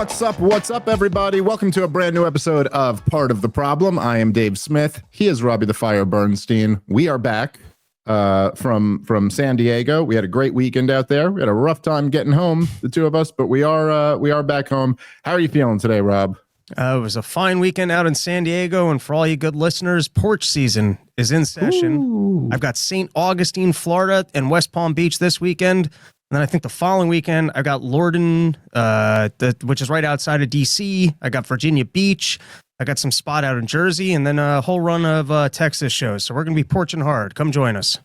What's up, everybody? Welcome to a brand new episode of Part of the Problem. I am Dave Smith. He is Robbie the Fire Bernstein. We are back from San Diego. We had a great weekend out there. We had a rough time getting home, the two of us, but we are back home. How are you feeling today, Rob? It was a fine weekend out in San Diego, and for all you good listeners, porch season is in session. Ooh. I've got St. Augustine, Florida, and West Palm Beach this weekend. And then I think the following weekend, I've got Lorton, which is right outside of D.C. I got Virginia Beach. I got some spot out in Jersey, and then a whole run of Texas shows. So we're going to be porching hard. Come join us.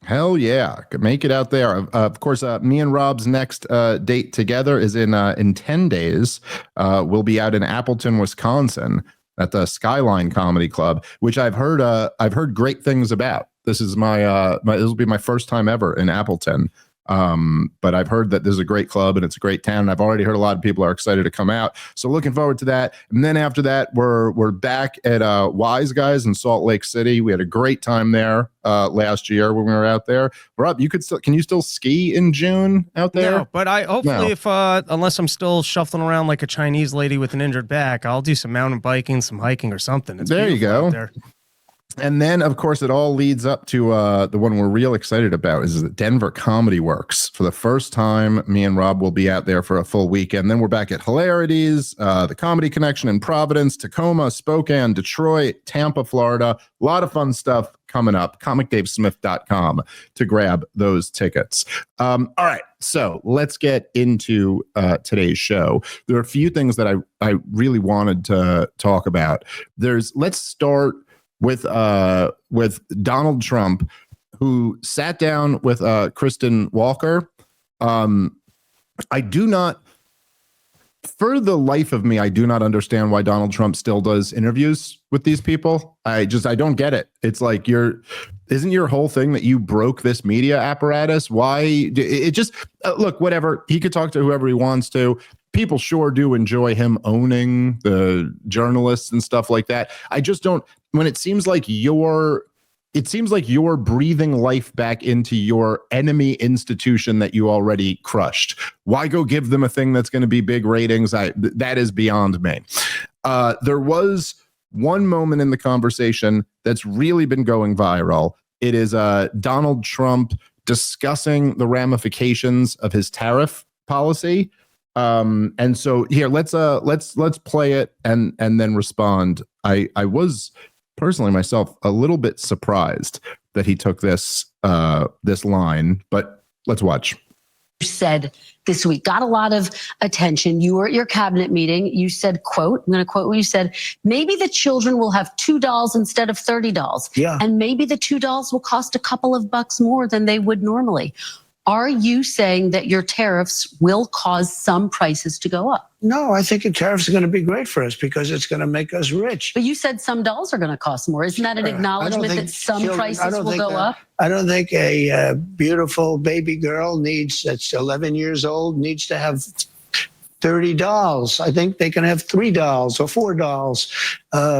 Hell yeah. Make it out there. Of course, me and Rob's next date together is in 10 days. We'll be out in Appleton, Wisconsin at the Skyline Comedy Club, which I've heard great things about. This is this will be my first time ever in Appleton. But I've heard that this is a great club and it's a great town. And I've already heard a lot of people are excited to come out. So looking forward to that. And then after that, we're back at Wise Guys in Salt Lake City. We had a great time there last year when we were out there. Rob, can you still ski in June out there? No, but if unless I'm still shuffling around like a Chinese lady with an injured back, I'll do some mountain biking, some hiking or something. It's there you go. There. And then, of course, it all leads up to the one we're real excited about is the Denver Comedy Works. For the first time, me and Rob will be out there for a full weekend. Then we're back at Hilarities, the Comedy Connection in Providence, Tacoma, Spokane, Detroit, Tampa, Florida. A lot of fun stuff coming up. ComicDaveSmith.com to grab those tickets. All right, so let's get into today's show. There are a few things that I really wanted to talk about. Let's start with Donald Trump, who sat down with Kristen Walker. I do not, for the life of me, I do not understand why Donald Trump still does interviews with these people. I don't get it. It's like isn't your whole thing that you broke this media apparatus? Why? Look, whatever. He could talk to whoever he wants to. People sure do enjoy him owning the journalists and stuff like that. I just don't. When it seems like you're breathing life back into your enemy institution that you already crushed. Why go give them a thing that's going to be big ratings? That is beyond me. There was one moment in the conversation that's really been going viral. It is Donald Trump discussing the ramifications of his tariff policy. And so here, let's play it and then respond. I was personally myself a little bit surprised that he took this line, but let's watch. Said this week got a lot of attention. You were at your cabinet meeting. You said, quote, I'm going to quote what you said, maybe the children will have $2 instead of $30. Yeah. And maybe the $2 will cost a couple of bucks more than they would normally. Are you saying that your tariffs will cause some prices to go up? No, I think the tariffs are going to be great for us because it's going to make us rich. But you said some dolls are going to cost more. Isn't that an acknowledgement that some prices will go up? I don't think a beautiful baby girl that's 11 years old needs to have 30 dolls. I think they can have 3 dolls or 4 dolls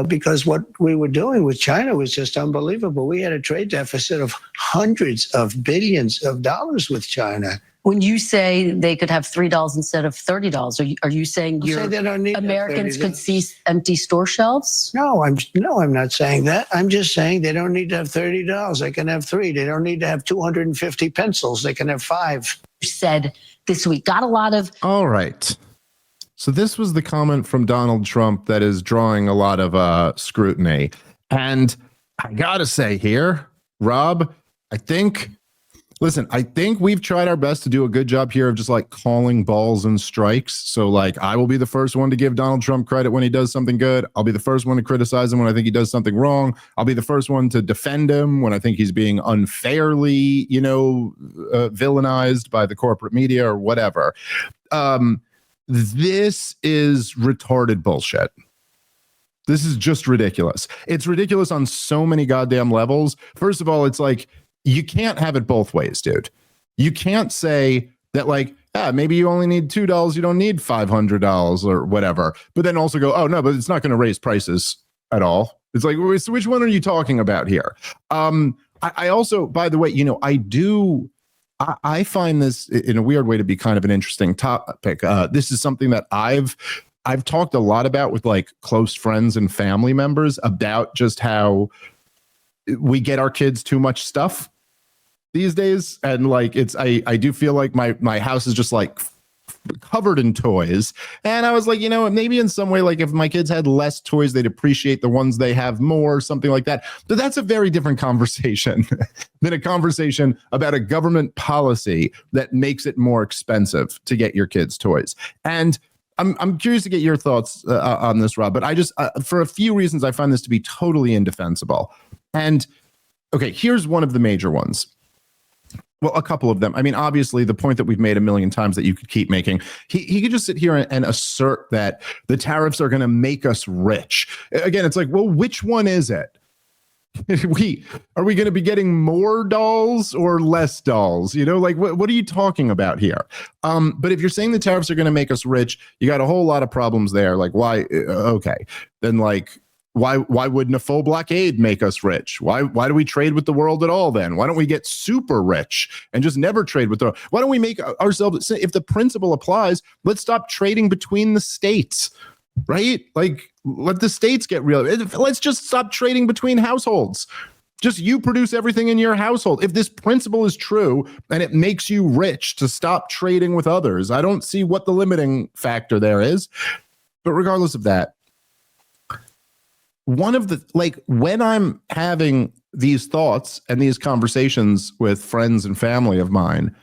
because what we were doing with China was just unbelievable. We had a trade deficit of hundreds of billions of dollars with China. When you say they could have $3 instead of $30, are you saying Americans could see empty store shelves? No, I'm not saying that. I'm just saying they don't need to have $30. They can have 3. They don't need to have 250 pencils. They can have 5. You said this week got a lot of. All right. So this was the comment from Donald Trump that is drawing a lot of scrutiny. And I got to say here, Rob, I think we've tried our best to do a good job here of just like calling balls and strikes. So like I will be the first one to give Donald Trump credit when he does something good. I'll be the first one to criticize him when I think he does something wrong. I'll be the first one to defend him when I think he's being unfairly, villainized by the corporate media or whatever. This is retarded bullshit. This is just ridiculous. It's ridiculous on so many goddamn levels. First of all, it's like, you can't have it both ways, dude. You can't say that like, maybe you only need $2. You don't need $500 or whatever. But then also go, oh no, but it's not going to raise prices at all. It's like, which one are you talking about here? I also, by the way, I find this in a weird way to be kind of an interesting topic. This is something that I've I've talked a lot about with like close friends and family members about just how we get our kids too much stuff these days. And like, I do feel like my house is just like covered in toys. And I was like, maybe in some way, like if my kids had less toys, they'd appreciate the ones they have more, something like that. But that's a very different conversation than a conversation about a government policy that makes it more expensive to get your kids toys. And I'm curious to get your thoughts on this, Rob, but I just, for a few reasons, I find this to be totally indefensible. And okay, here's one of the major ones. Well, a couple of them. I mean, obviously, the point that we've made a million times that you could keep making, he could just sit here and assert that the tariffs are going to make us rich. Again, it's like, well, which one is it? Are we going to be getting more dolls or less dolls? Like, what are you talking about here? But if you're saying the tariffs are going to make us rich, you got a whole lot of problems there. Like, why? Okay, then like, why wouldn't a full blockade make us rich? Why do we trade with the world at all then? Why don't we get super rich and just never trade with the world? Why don't we make ourselves, if the principle applies, let's stop trading between the states, right? Like, let the states get real. Let's just stop trading between households. Just you produce everything in your household. If this principle is true and it makes you rich to stop trading with others, I don't see what the limiting factor there is. But regardless of that, one of the, like, when I'm having these thoughts and these conversations with friends and family of mine,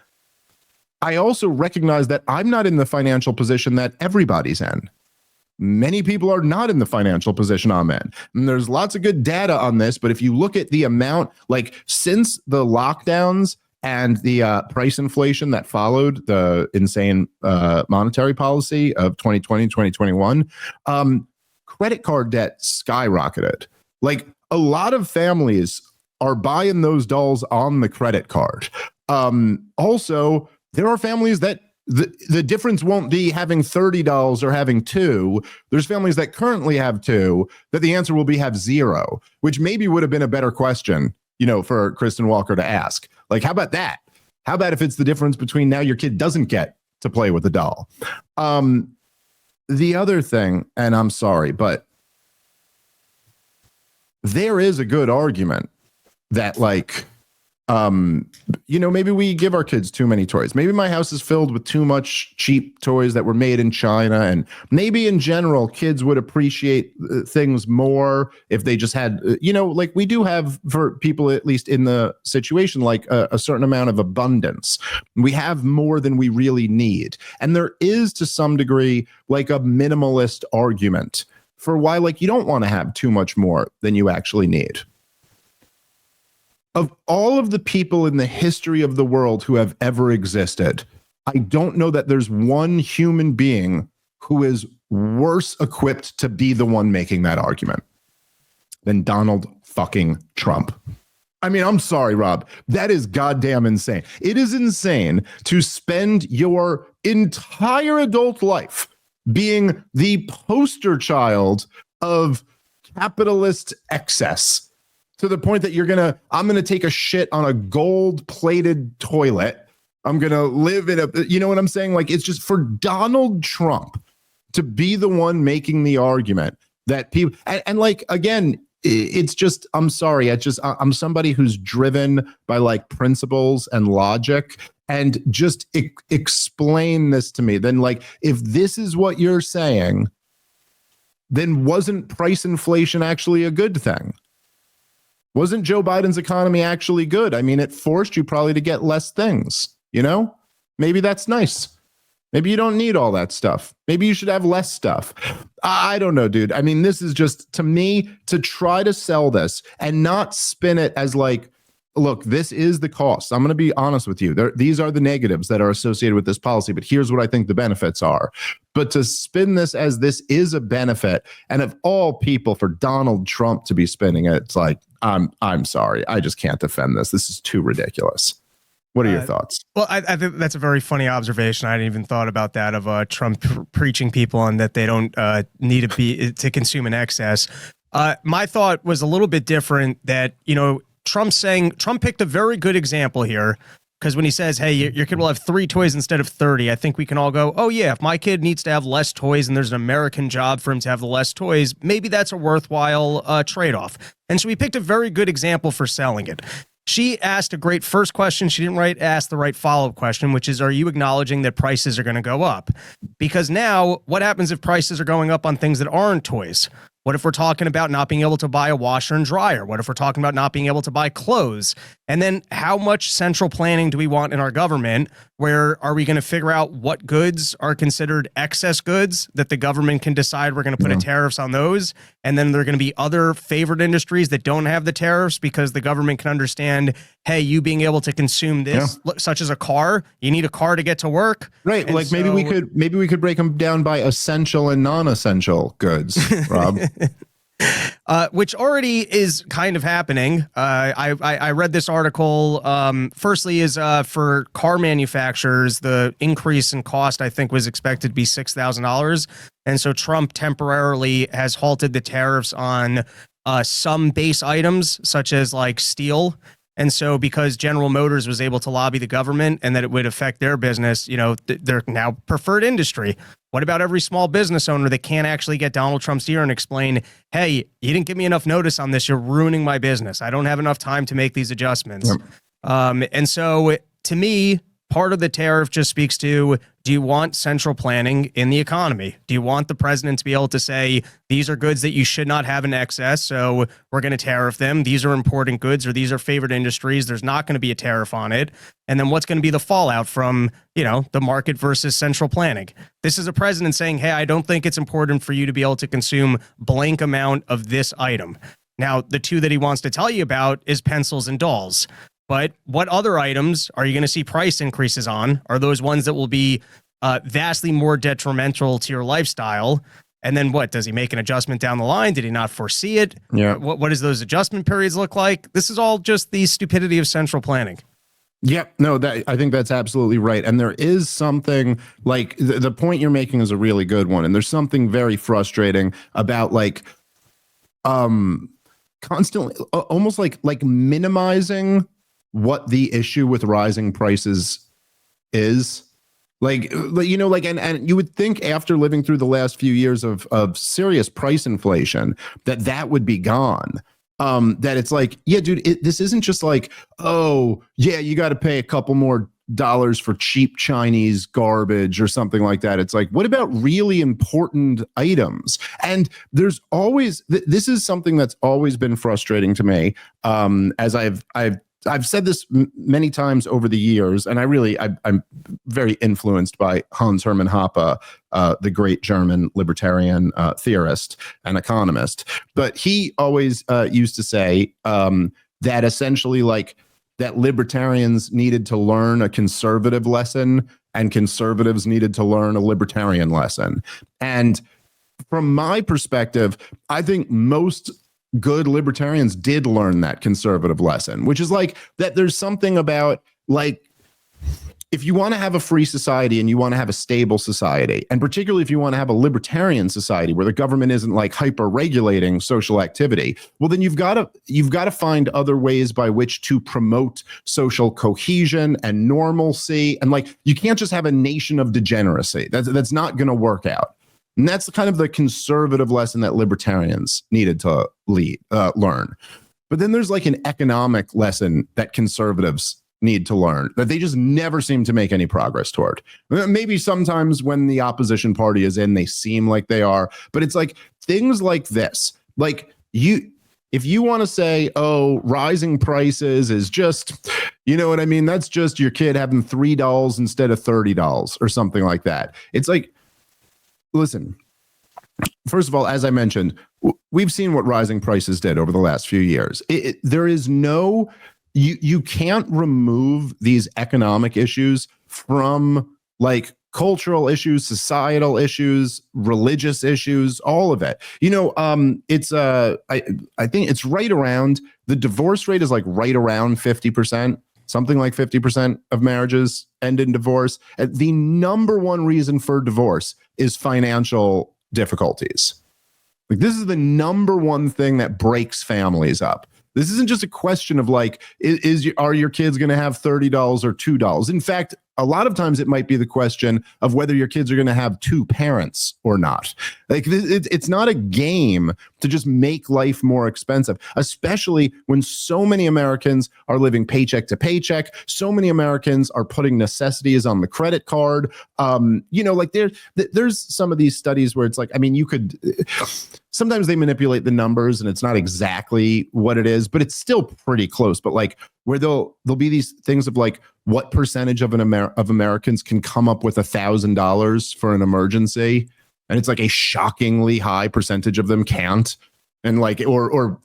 I also recognize that I'm not in the financial position that everybody's in. Many people are not in the financial position I'm in. And there's lots of good data on this, but if you look at the amount, like since the lockdowns and the price inflation that followed the insane monetary policy of 2020, 2021, credit card debt skyrocketed. Like a lot of families are buying those dolls on the credit card. Also, there are families that the difference won't be having $30 or having 2. There's families that currently have 2 that the answer will be have 0, which maybe would have been a better question, for Kristen Walker to ask. Like, how about that? How about if it's the difference between now your kid doesn't get to play with a doll? The other thing, and I'm sorry, but there is a good argument that like, maybe we give our kids too many toys. Maybe my house is filled with too much cheap toys that were made in China. And maybe in general, kids would appreciate things more if they just had, like we do have for people, at least in the situation, like a certain amount of abundance. We have more than we really need. And there is to some degree, like a minimalist argument for why, like, you don't want to have too much more than you actually need. Of all of the people in the history of the world who have ever existed, I don't know that there's one human being who is worse equipped to be the one making that argument than Donald fucking Trump. I mean, I'm sorry, Rob. That is goddamn insane. It is insane to spend your entire adult life being the poster child of capitalist excess, to the point that I'm going to take a shit on a gold-plated toilet. I'm going to live in you know what I'm saying? Like, it's just for Donald Trump to be the one making the argument that people, and like, again, it's just, I'm sorry. I'm somebody who's driven by like principles and logic, and just explain this to me. Then like, if this is what you're saying, then wasn't price inflation actually a good thing? Wasn't Joe Biden's economy actually good? I mean, it forced you probably to get less things, Maybe that's nice. Maybe you don't need all that stuff. Maybe you should have less stuff. I don't know, dude. I mean, this is just, to me, to try to sell this and not spin it as like, look, this is the cost. I'm going to be honest with you. These are the negatives that are associated with this policy, but here's what I think the benefits are. But to spin this as this is a benefit, and of all people, for Donald Trump to be spinning it, it's like, I'm sorry. I just can't defend this. This is too ridiculous. What are your thoughts? Well, I think that's a very funny observation. I hadn't even thought about that, of Trump preaching people on that they don't need to consume in excess. My thought was a little bit different, that, Trump picked a very good example here, Because when he says, hey, your kid will have 3 toys instead of 30, I think we can all go, oh, yeah, if my kid needs to have less toys and there's an American job for him to have the less toys, maybe that's a worthwhile trade-off. And so we picked a very good example for selling it. She asked a great first question. She didn't ask the right follow-up question, which is, are you acknowledging that prices are going to go up? Because now, what happens if prices are going up on things that aren't toys? What if we're talking about not being able to buy a washer and dryer? What if we're talking about not being able to buy clothes? And then how much central planning do we want in our government? Where are we going to figure out what goods are considered excess goods that the government can decide we're going to put a tariffs on those? And then there are going to be other favored industries that don't have the tariffs because the government can understand, hey, you being able to consume this, such as a car, you need a car to get to work. Right. And like maybe we could break them down by essential and non-essential goods, Rob. Which already is kind of happening. I read this article. Firstly, is for car manufacturers, the increase in cost I think was expected to be $6,000, and so Trump temporarily has halted the tariffs on some base items such as like steel. And so because General Motors was able to lobby the government and that it would affect their business, you know, they're now preferred industry. What about every small business owner that can't actually get Donald Trump's ear and explain, hey, you didn't give me enough notice on this. You're ruining my business. I don't have enough time to make these adjustments. And so to me, part of the tariff just speaks to, do you want central planning in the economy? Do you want the president to be able to say, these are goods that you should not have in excess, so we're going to tariff them. These are important goods, or these are favored industries. There's not going to be a tariff on it. And then what's going to be the fallout from, you know, the market versus central planning? This is a president saying, hey, I don't think it's important for you to be able to consume blank amount of this item. Now, the two that he wants to tell you about is pencils and dolls. But what other items are you going to see price increases on? Are those ones that will be vastly more detrimental to your lifestyle? And then what? Does he make an adjustment down the line? Did he not foresee it? Yeah. What does those adjustment periods look like? This is all just the stupidity of central planning. Yeah, no, I think that's absolutely right. And there is something like the point you're making is a really good one. And there's something very frustrating about like constantly almost like minimizing what the issue with rising prices is. Like, you know, like, and you would think after living through the last few years of serious price inflation that would be gone. That it's like, yeah, dude, this isn't just like, oh, yeah, you got to pay a couple more dollars for cheap Chinese garbage or something like that. It's like, what about really important items? And there's always, this is something that's always been frustrating to me. As I've said this many times over the years, and I'm very influenced by Hans Hermann Hoppe, the great German libertarian theorist and economist. But he always used to say that essentially, like, that libertarians needed to learn a conservative lesson and conservatives needed to learn a libertarian lesson. And from my perspective, I think most good libertarians did learn that conservative lesson, which is like that there's something about, like, if you want to have a free society and you want to have a stable society, and particularly if you want to have a libertarian society where the government isn't like hyper regulating social activity, well, then you've got to find other ways by which to promote social cohesion and normalcy. And like, you can't just have a nation of degeneracy. That's not going to work out. And that's kind of the conservative lesson that libertarians needed to learn. But then there's like an economic lesson that conservatives need to learn that they just never seem to make any progress toward. Maybe sometimes when the opposition party is in, they seem like they are, but it's like things like this. Like, if you want to say, oh, rising prices is just, you know what I mean? That's just your kid having $3 instead of $30 or something like that. It's like, listen, first of all, as I mentioned, we've seen what rising prices did over the last few years. There is no, you can't remove these economic issues from like cultural issues, societal issues, religious issues, all of it. You know, it's I think it's right around, the divorce rate is like right around 50%. Something like 50% of marriages end in divorce. The number one reason for divorce is financial difficulties. Like, this is the number one thing that breaks families up. This isn't just a question of like, are your kids going to have $30 or $2? In fact, a lot of times it might be the question of whether your kids are going to have two parents or not. Like it's not a game to just make life more expensive, especially when so many Americans are living paycheck to paycheck. So many Americans are putting necessities on the credit card. Like there's some of these studies where it's like, I mean, you could, sometimes they manipulate the numbers and it's not exactly what it is, but it's still pretty close. But like where there'll be these things of like, what percentage of Americans can come up with $1,000 for an emergency? And it's like a shockingly high percentage of them can't. And like, or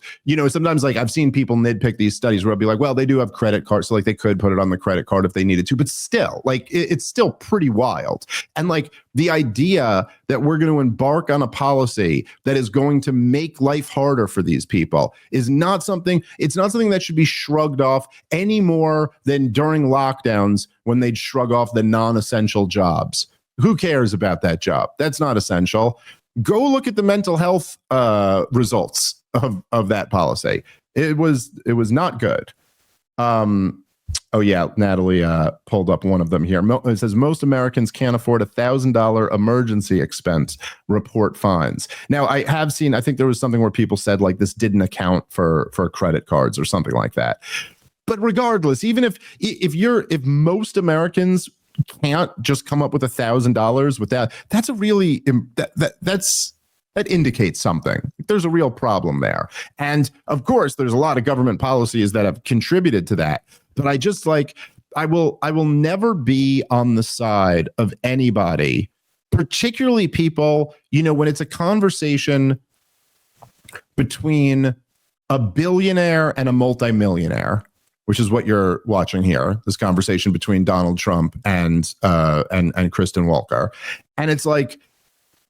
sometimes like I've seen people nitpick these studies where I'll be like, well, they do have credit cards, so like they could put it on the credit card if they needed to, but still, like it's still pretty wild. And like the idea that we're going to embark on a policy that is going to make life harder for these people is not something. It's not something that should be shrugged off any more than during lockdowns when they'd shrug off the non-essential jobs. Who cares about that job? That's not essential. Go look at the mental health results of that policy. It was not good. Oh yeah, Natalie pulled up one of them here. It says most Americans can't afford $1,000 emergency expense. Report fines. Now I have seen. I think there was something where people said like this didn't account for credit cards or something like that. But regardless, even if most Americans can't just come up with $1,000 with that, that's a really that indicates something. There's a real problem there. And of course, there's a lot of government policies that have contributed to that. But I just like, I will never be on the side of anybody, particularly people, when it's a conversation between a billionaire and a multimillionaire, which is what you're watching here, this conversation between Donald Trump and Kristen Walker. And it's like,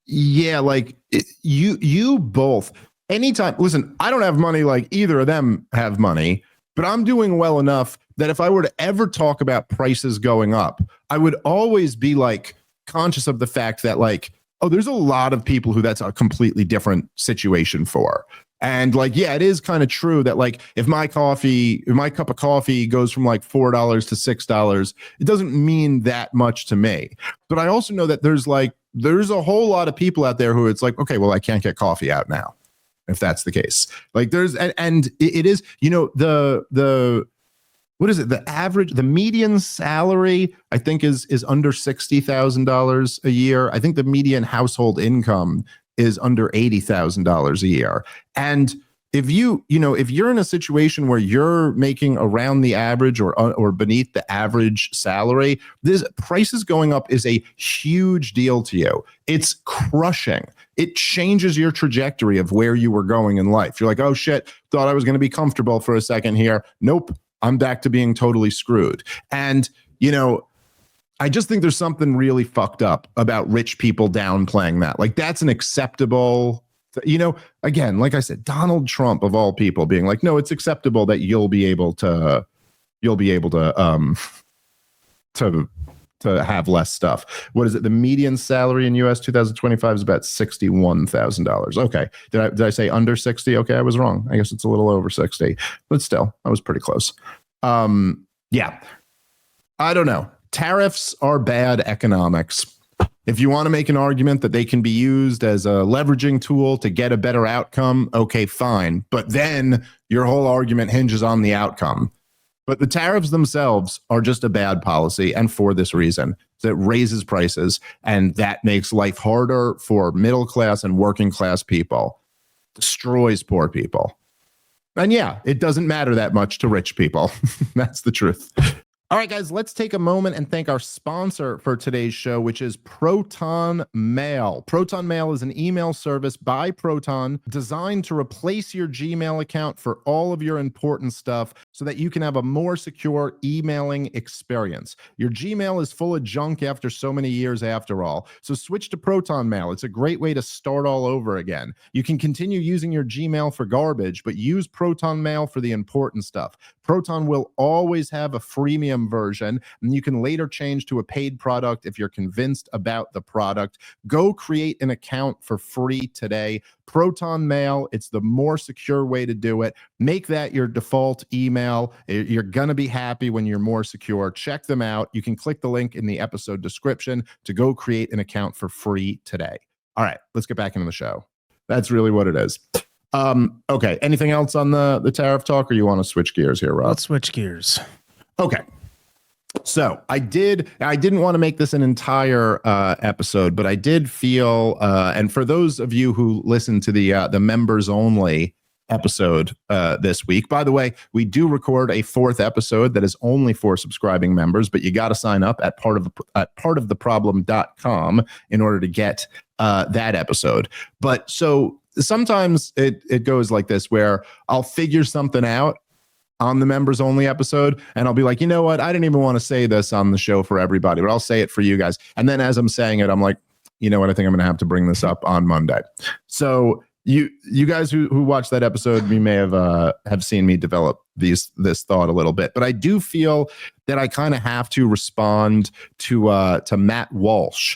yeah, like you both, anytime, listen, I don't have money like either of them have money, but I'm doing well enough that if I were to ever talk about prices going up, I would always be like conscious of the fact that like, oh, there's a lot of people who that's a completely different situation for. And like, yeah, it is kind of true that like if my cup of coffee goes from like $4 to $6, it doesn't mean that much to me. But I also know that there's a whole lot of people out there who it's like, okay, well, I can't get coffee out now, if that's the case. Like there's, and it is, what is it? The median salary, I think is under $60,000 a year. I think the median household income is under $80,000 a year. And if you're in a situation where you're making around the average or beneath the average salary, this prices going up is a huge deal to you. It's crushing. It changes your trajectory of where you were going in life. You're like, oh shit, thought I was going to be comfortable for a second here. Nope, I'm back to being totally screwed. And, I just think there's something really fucked up about rich people downplaying that. Like that's an acceptable, again, like I said, Donald Trump of all people being like, no, it's acceptable that you'll be able to have less stuff. What is it? The median salary in US 2025 is about $61,000. Okay. Did I say under 60? Okay. I was wrong. I guess it's a little over 60, but still I was pretty close. Yeah, I don't know. Tariffs are bad economics. If you want to make an argument that they can be used as a leveraging tool to get a better outcome, okay, fine. But then your whole argument hinges on the outcome. But the tariffs themselves are just a bad policy. And for this reason, that raises prices and that makes life harder for middle class and working class people, destroys poor people. And yeah, it doesn't matter that much to rich people. That's the truth. All right, guys, let's take a moment and thank our sponsor for today's show, which is Proton Mail. Proton Mail is an email service by Proton designed to replace your Gmail account for all of your important stuff so that you can have a more secure emailing experience. Your Gmail is full of junk after so many years after all, so switch to Proton Mail. It's a great way to start all over again. You can continue using your Gmail for garbage, but use Proton Mail for the important stuff. Proton will always have a freemium version, and you can later change to a paid product if you're convinced about the product. Go create an account for free today. Proton Mail. It's the more secure way to do it. Make that your default email. You're going to be happy when you're more secure. Check them out. You can click the link in the episode description to go create an account for free today. All right, let's get back into the show. That's really what it is. Okay, anything else on the tariff talk, or you want to switch gears here, Rob? Let's switch gears. Okay. So I didn't want to make this an entire episode, but I did feel, and for those of you who listen to the members only episode this week, by the way, we do record a fourth episode that is only for subscribing members, but you got to sign up at partoftheproblem.com in order to get that episode. But so sometimes it goes like this, where I'll figure something out on the members only episode, and I'll be like, you know what, I didn't even want to say this on the show for everybody, but I'll say it for you guys. And then as I'm saying it, I'm like, you know what, I think I'm going to have to bring this up on Monday. So you guys who watched that episode, you may have seen me develop this thought a little bit, but I do feel that I kind of have to respond to Matt Walsh,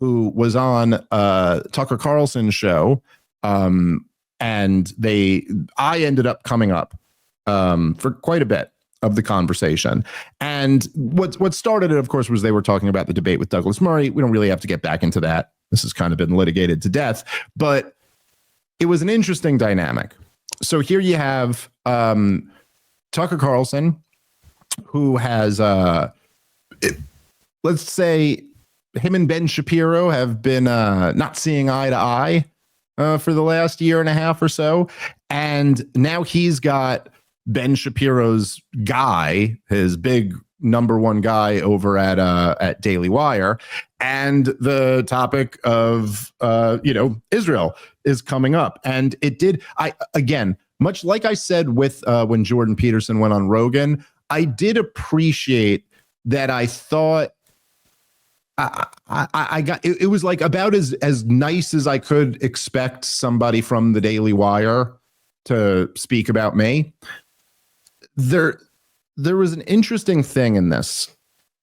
who was on Tucker Carlson's show, and I ended up coming up for quite a bit of the conversation. And what started it, of course, was they were talking about the debate with Douglas Murray. We don't really have to get back into that. This has kind of been litigated to death, but it was an interesting dynamic. So here you have Tucker Carlson, who has, let's say, him and Ben Shapiro have been not seeing eye to eye for the last year and a half or so. And now he's got Ben Shapiro's guy, his big number one guy over at Daily Wire, and the topic of Israel is coming up. And it did, again, much like I said with when Jordan Peterson went on Rogan, I did appreciate that. I thought I got it was like about as nice as I could expect somebody from the Daily Wire to speak about me. There was an interesting thing in this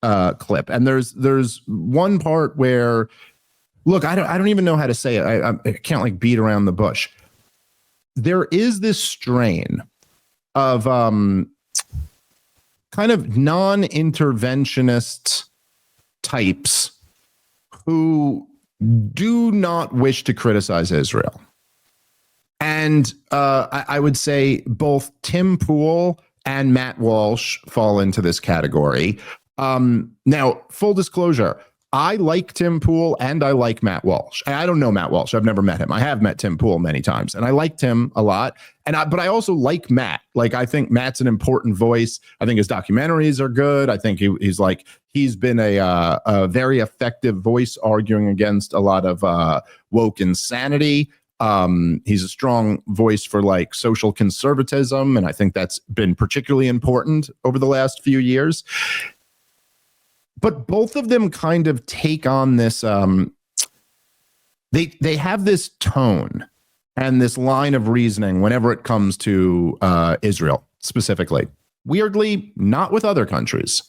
clip, and there's one part where, look, I don't even know how to say it. I can't like beat around the bush. There is this strain of kind of non-interventionist types who do not wish to criticize Israel. And I would say both Tim Pool and Matt Walsh fall into this category. Now, full disclosure, I like Tim Pool and I like Matt Walsh. I don't know Matt Walsh. I've never met him. I have met Tim Pool many times, and I liked him a lot. But I also like Matt. Like, I think Matt's an important voice. I think his documentaries are good. I think he's been a very effective voice arguing against a lot of woke insanity. He's a strong voice for like social conservatism, and I think that's been particularly important over the last few years. But both of them kind of take on this, they have this tone and this line of reasoning whenever it comes to Israel specifically. Weirdly, not with other countries,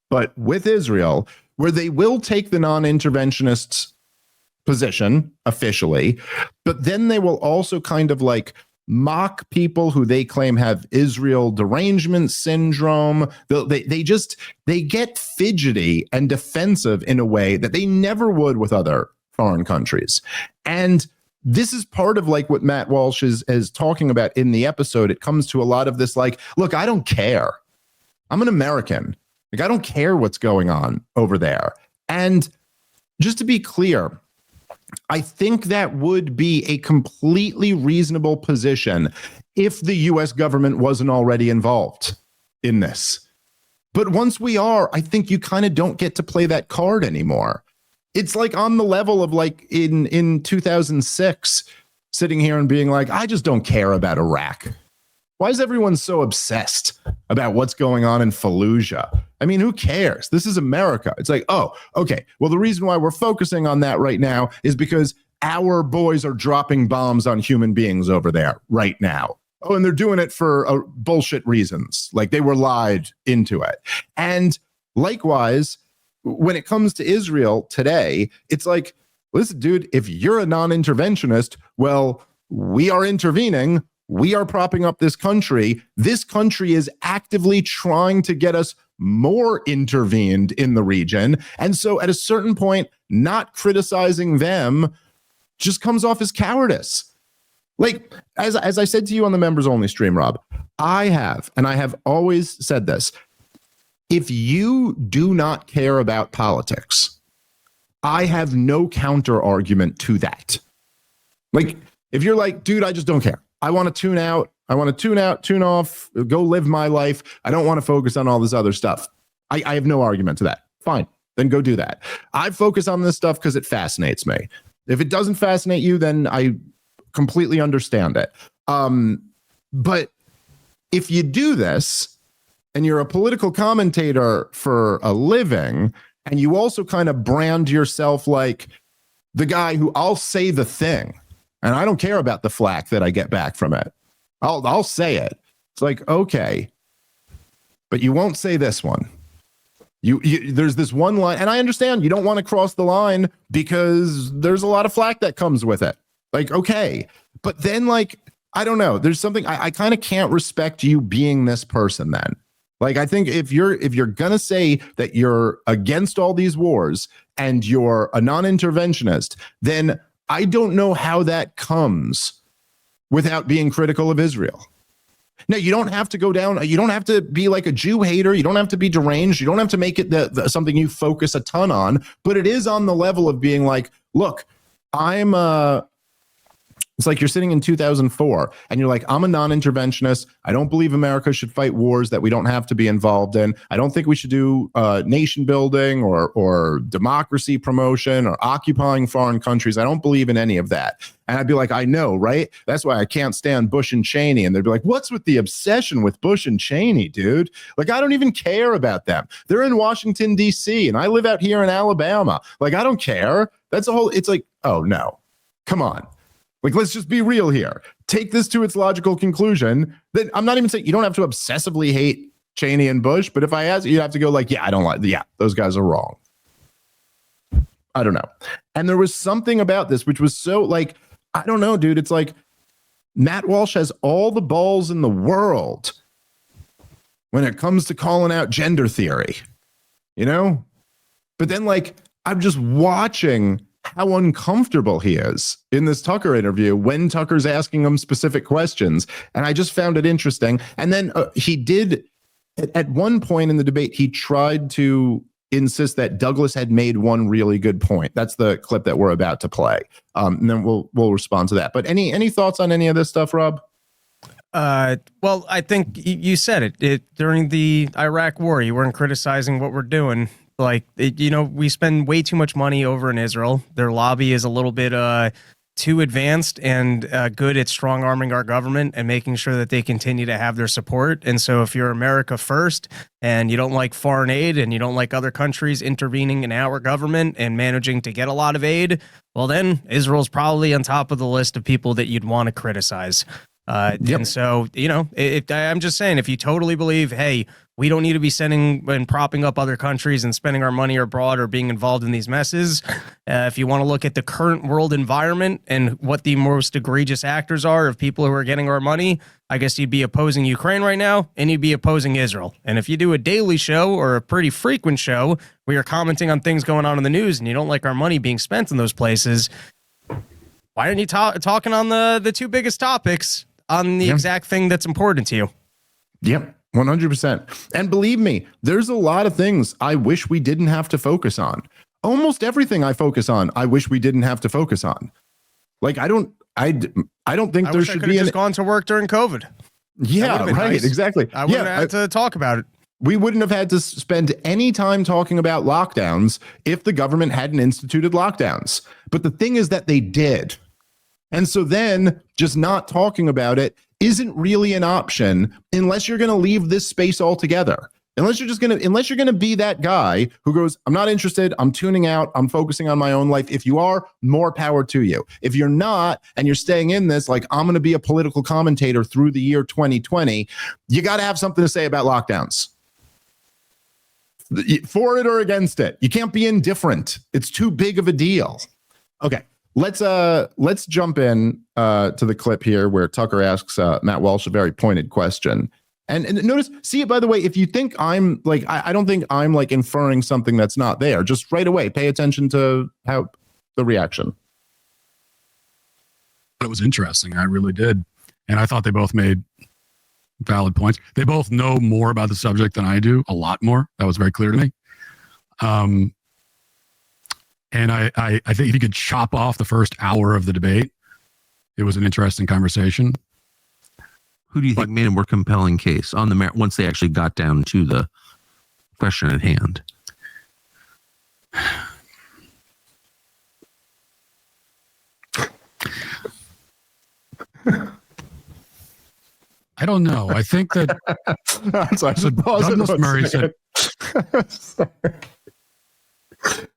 but with Israel, where they will take the non-interventionist position officially, but then they will also kind of like mock people who they claim have Israel derangement syndrome. They get fidgety and defensive in a way that they never would with other foreign countries. And this is part of like what Matt Walsh is talking about in the episode. It comes to a lot of this like, look, I don't care. I'm an American. Like, I don't care what's going on over there. And just to be clear, I think that would be a completely reasonable position if the US government wasn't already involved in this. But once we are, I think you kind of don't get to play that card anymore. It's like on the level of like in 2006, sitting here and being like, I just don't care about Iraq. Why is everyone so obsessed about what's going on in Fallujah? I mean, who cares? This is America. It's like, oh, okay. Well, the reason why we're focusing on that right now is because our boys are dropping bombs on human beings over there right now. Oh, and they're doing it for bullshit reasons. Like, they were lied into it. And likewise, when it comes to Israel today, it's like, listen, dude, if you're a non-interventionist, well, we are intervening. We are propping up this country. This country is actively trying to get us more intervened in the region. And so at a certain point, not criticizing them just comes off as cowardice. Like, as I said to you on the members only stream, Rob, I have always said this. If you do not care about politics, I have no counter argument to that. Like, if you're like, dude, I just don't care. I want to tune out. I want to tune out, tune off, go live my life. I don't want to focus on all this other stuff. I have no argument to that. Fine, then go do that. I focus on this stuff because it fascinates me. If it doesn't fascinate you, then I completely understand it. But if you do this and you're a political commentator for a living, and you also kind of brand yourself like the guy who I'll say the thing, and I don't care about the flack that I get back from it. I'll say it. It's like, okay, but you won't say this one. There's this one line, and I understand you don't want to cross the line because there's a lot of flack that comes with it. Like, okay, but then, like, I don't know. There's something I kind of can't respect you being this person then. Like, I think if you're gonna say that you're against all these wars and you're a non-interventionist, then I don't know how that comes without being critical of Israel. Now, you don't have to go down. You don't have to be like a Jew hater. You don't have to be deranged. You don't have to make it something you focus a ton on. But it is on the level of being like, look, it's like you're sitting in 2004 and you're like, I'm a non-interventionist. I don't believe America should fight wars that we don't have to be involved in. I don't think we should do nation building or democracy promotion or occupying foreign countries. I don't believe in any of that. And I'd be like, I know, right? That's why I can't stand Bush and Cheney. And they'd be like, what's with the obsession with Bush and Cheney, dude? Like, I don't even care about them. They're in Washington, D.C., and I live out here in Alabama. Like, I don't care. That's a whole, it's like, oh, no, come on. Like, let's just be real here. Take this to its logical conclusion. That I'm not even saying you don't have to obsessively hate Cheney and Bush, but if I ask you, you have to go like, yeah, I don't like, yeah, those guys are wrong. I don't know. And there was something about this which was so like, I don't know, dude. It's like Matt Walsh has all the balls in the world when it comes to calling out gender theory, you know? But then, like, I'm just watching how uncomfortable he is in this Tucker interview when Tucker's asking him specific questions. And I just found it interesting. And then he did, at one point in the debate, he tried to insist that Douglas had made one really good point. That's the clip that we're about to play. And then we'll respond to that. But any thoughts on any of this stuff, Rob? Well, I think you said it during the Iraq war. You weren't criticizing what we're doing. Like, we spend way too much money over in Israel. Their lobby is a little bit too advanced and good at strong arming our government and making sure that they continue to have their support. And so if you're America first and you don't like foreign aid and you don't like other countries intervening in our government and managing to get a lot of aid, well, then Israel's probably on top of the list of people that you'd want to criticize. And so, I'm just saying, if you totally believe, hey, we don't need to be sending and propping up other countries and spending our money abroad or being involved in these messes. If you want to look at the current world environment and what the most egregious actors are of people who are getting our money, I guess you'd be opposing Ukraine right now and you'd be opposing Israel. And if you do a daily show or a pretty frequent show where you're commenting on things going on in the news and you don't like our money being spent in those places, why aren't you talking on the two biggest topics on the exact thing that's important to you? Yep. 100%. And believe me, there's a lot of things I wish we didn't have to focus on. Almost everything I focus on, I wish we didn't have to focus on. Like, I don't think there should be just gone to work during COVID. Yeah, right. Nice. Exactly. I wouldn't have to talk about it. We wouldn't have had to spend any time talking about lockdowns if the government hadn't instituted lockdowns. But the thing is that they did. And so then just not talking about it isn't really an option unless you're going to leave this space altogether. Unless you're going to be that guy who goes, I'm not interested, I'm tuning out, I'm focusing on my own life. If you are, more power to you. If you're not, and you're staying in this, like, I'm going to be a political commentator through the year 2020, you got to have something to say about lockdowns. For it or against it. You can't be indifferent. It's too big of a deal. Okay. let's jump in to the clip here where Tucker asks Matt Walsh a very pointed question. And notice, see it, by the way, if you think I'm like, I don't think I'm like inferring something that's not there. Just right away, pay attention to how the reaction. It was interesting. I really did. And I thought they both made valid points. They both know more about the subject than I do, a lot more. That was very clear to me. And I think if you could chop off the first hour of the debate, it was an interesting conversation. Who do you think made a more compelling case on the merit once they actually got down to the question at hand? I don't know. I think that so Douglas Murray said,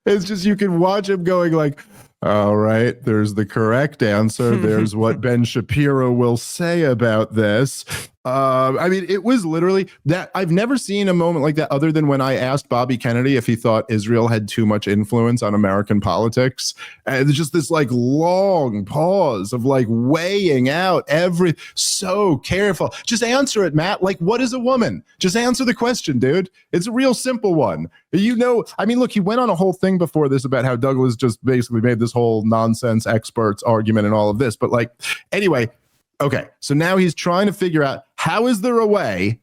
it's just, you can watch him going like, all right, there's the correct answer. There's what Ben Shapiro will say about this. I mean, it was literally that. I've never seen a moment like that other than when I asked Bobby Kennedy if he thought Israel had too much influence on American politics. And it's just this like long pause of like weighing out so careful. Just answer it, Matt. Like, what is a woman? Just answer the question, dude. It's a real simple one. I mean, look, he went on a whole thing before this about how Douglas just basically made this whole nonsense experts argument and all of this. But like, anyway, okay. So now he's trying to figure out, how is there a way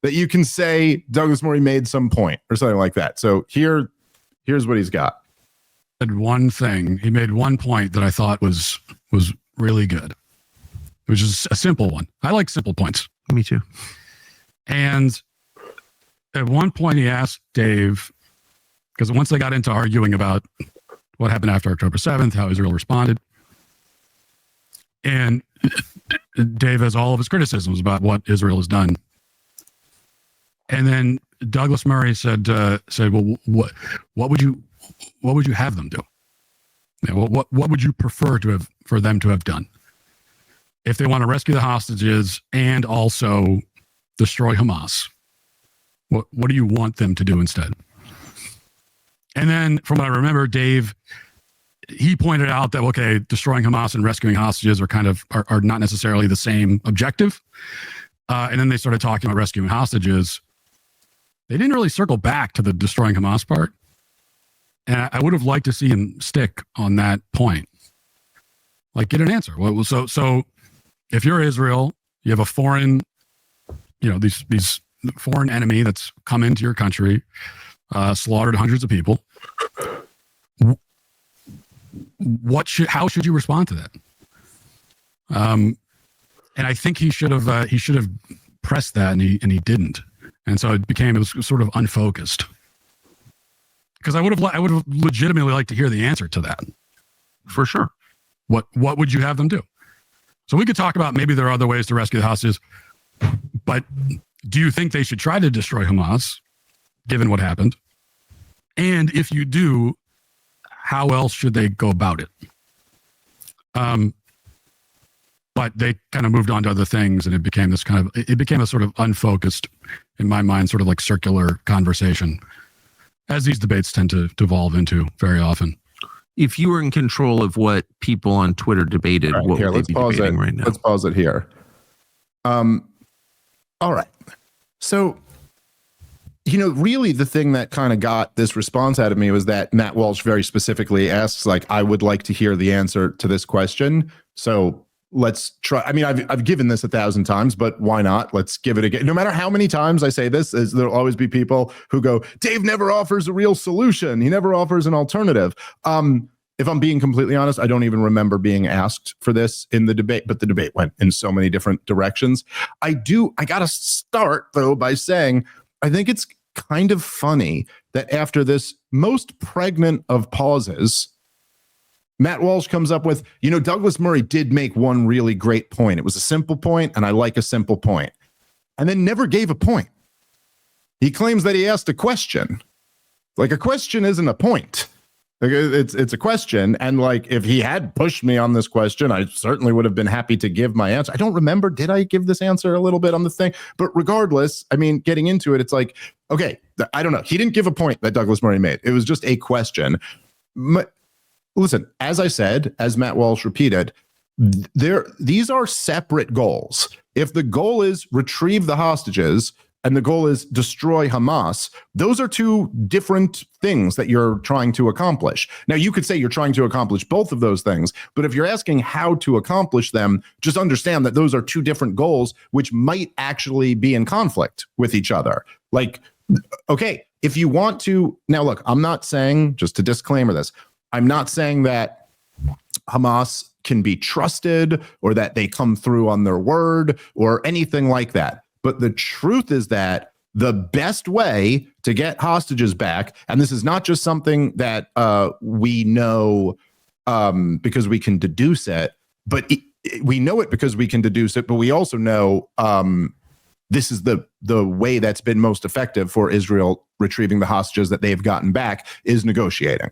that you can say Douglas Murray made some point or something like that? So here's what he's got. One thing. He made one point that I thought was really good, which is a simple one. I like simple points. Me too. And at one point he asked Dave, because once they got into arguing about what happened after October 7th, how Israel responded, and Dave has all of his criticisms about what Israel has done. And then Douglas Murray said, well, what would you have them do? You know, what would you prefer for them to have done? If they want to rescue the hostages and also destroy Hamas, what do you want them to do instead? And then from what I remember, Dave, he pointed out that, okay, destroying Hamas and rescuing hostages are not necessarily the same objective. And then they started talking about rescuing hostages. They didn't really circle back to the destroying Hamas part. And I would have liked to see him stick on that point. Like, get an answer. So if you're Israel, you have a foreign, these foreign enemy that's come into your country, slaughtered hundreds of people. How should you respond to that? And I think he should have pressed that, and he didn't. And so it was sort of unfocused. Because I would have legitimately liked to hear the answer to that. For sure. What would you have them do? So we could talk about maybe there are other ways to rescue the hostages, but do you think they should try to destroy Hamas, given what happened? And if you do, how else should they go about it? But they kind of moved on to other things, and it became a sort of unfocused, in my mind, sort of like circular conversation, as these debates tend to evolve into very often. If you were in control of what people on Twitter debated, what would they be debating right now? Let's pause it here. All right. So, really the thing that kind of got this response out of me was that Matt Walsh very specifically asks, like, I would like to hear the answer to this question. So let's try. I mean, I've given this 1,000 times, but why not? Let's give it again. No matter how many times I say this, there'll always be people who go, Dave never offers a real solution. He never offers an alternative. If I'm being completely honest, I don't even remember being asked for this in the debate, but the debate went in so many different directions. I got to start, though, by saying I think it's kind of funny that after this most pregnant of pauses, Matt Walsh comes up with, Douglas Murray did make one really great point. It was a simple point, and I like a simple point. And then never gave a point. He claims that he asked a question. Like, a question isn't a point. Like, it's a question, and like, if he had pushed me on this question, I certainly would have been happy to give my answer. I don't remember, did I give this answer a little bit on the thing? But regardless, I mean, getting into it, it's like, okay, I don't know. He didn't give a point that Douglas Murray made. It was just a question. listen, as I said, as Matt Walsh repeated, these are separate goals. If the goal is retrieve the hostages and the goal is destroy Hamas, those are two different things that you're trying to accomplish. Now, you could say you're trying to accomplish both of those things, but if you're asking how to accomplish them, just understand that those are two different goals, which might actually be in conflict with each other. Like, okay, if you want to, now look, I'm not saying, just to disclaimer this, I'm not saying that Hamas can be trusted or that they come through on their word or anything like that. But the truth is that the best way to get hostages back, and this is not just something that we know because we can deduce it, but we know it because we can deduce it, but we also know this is the way that's been most effective for Israel retrieving the hostages that they've gotten back is negotiating.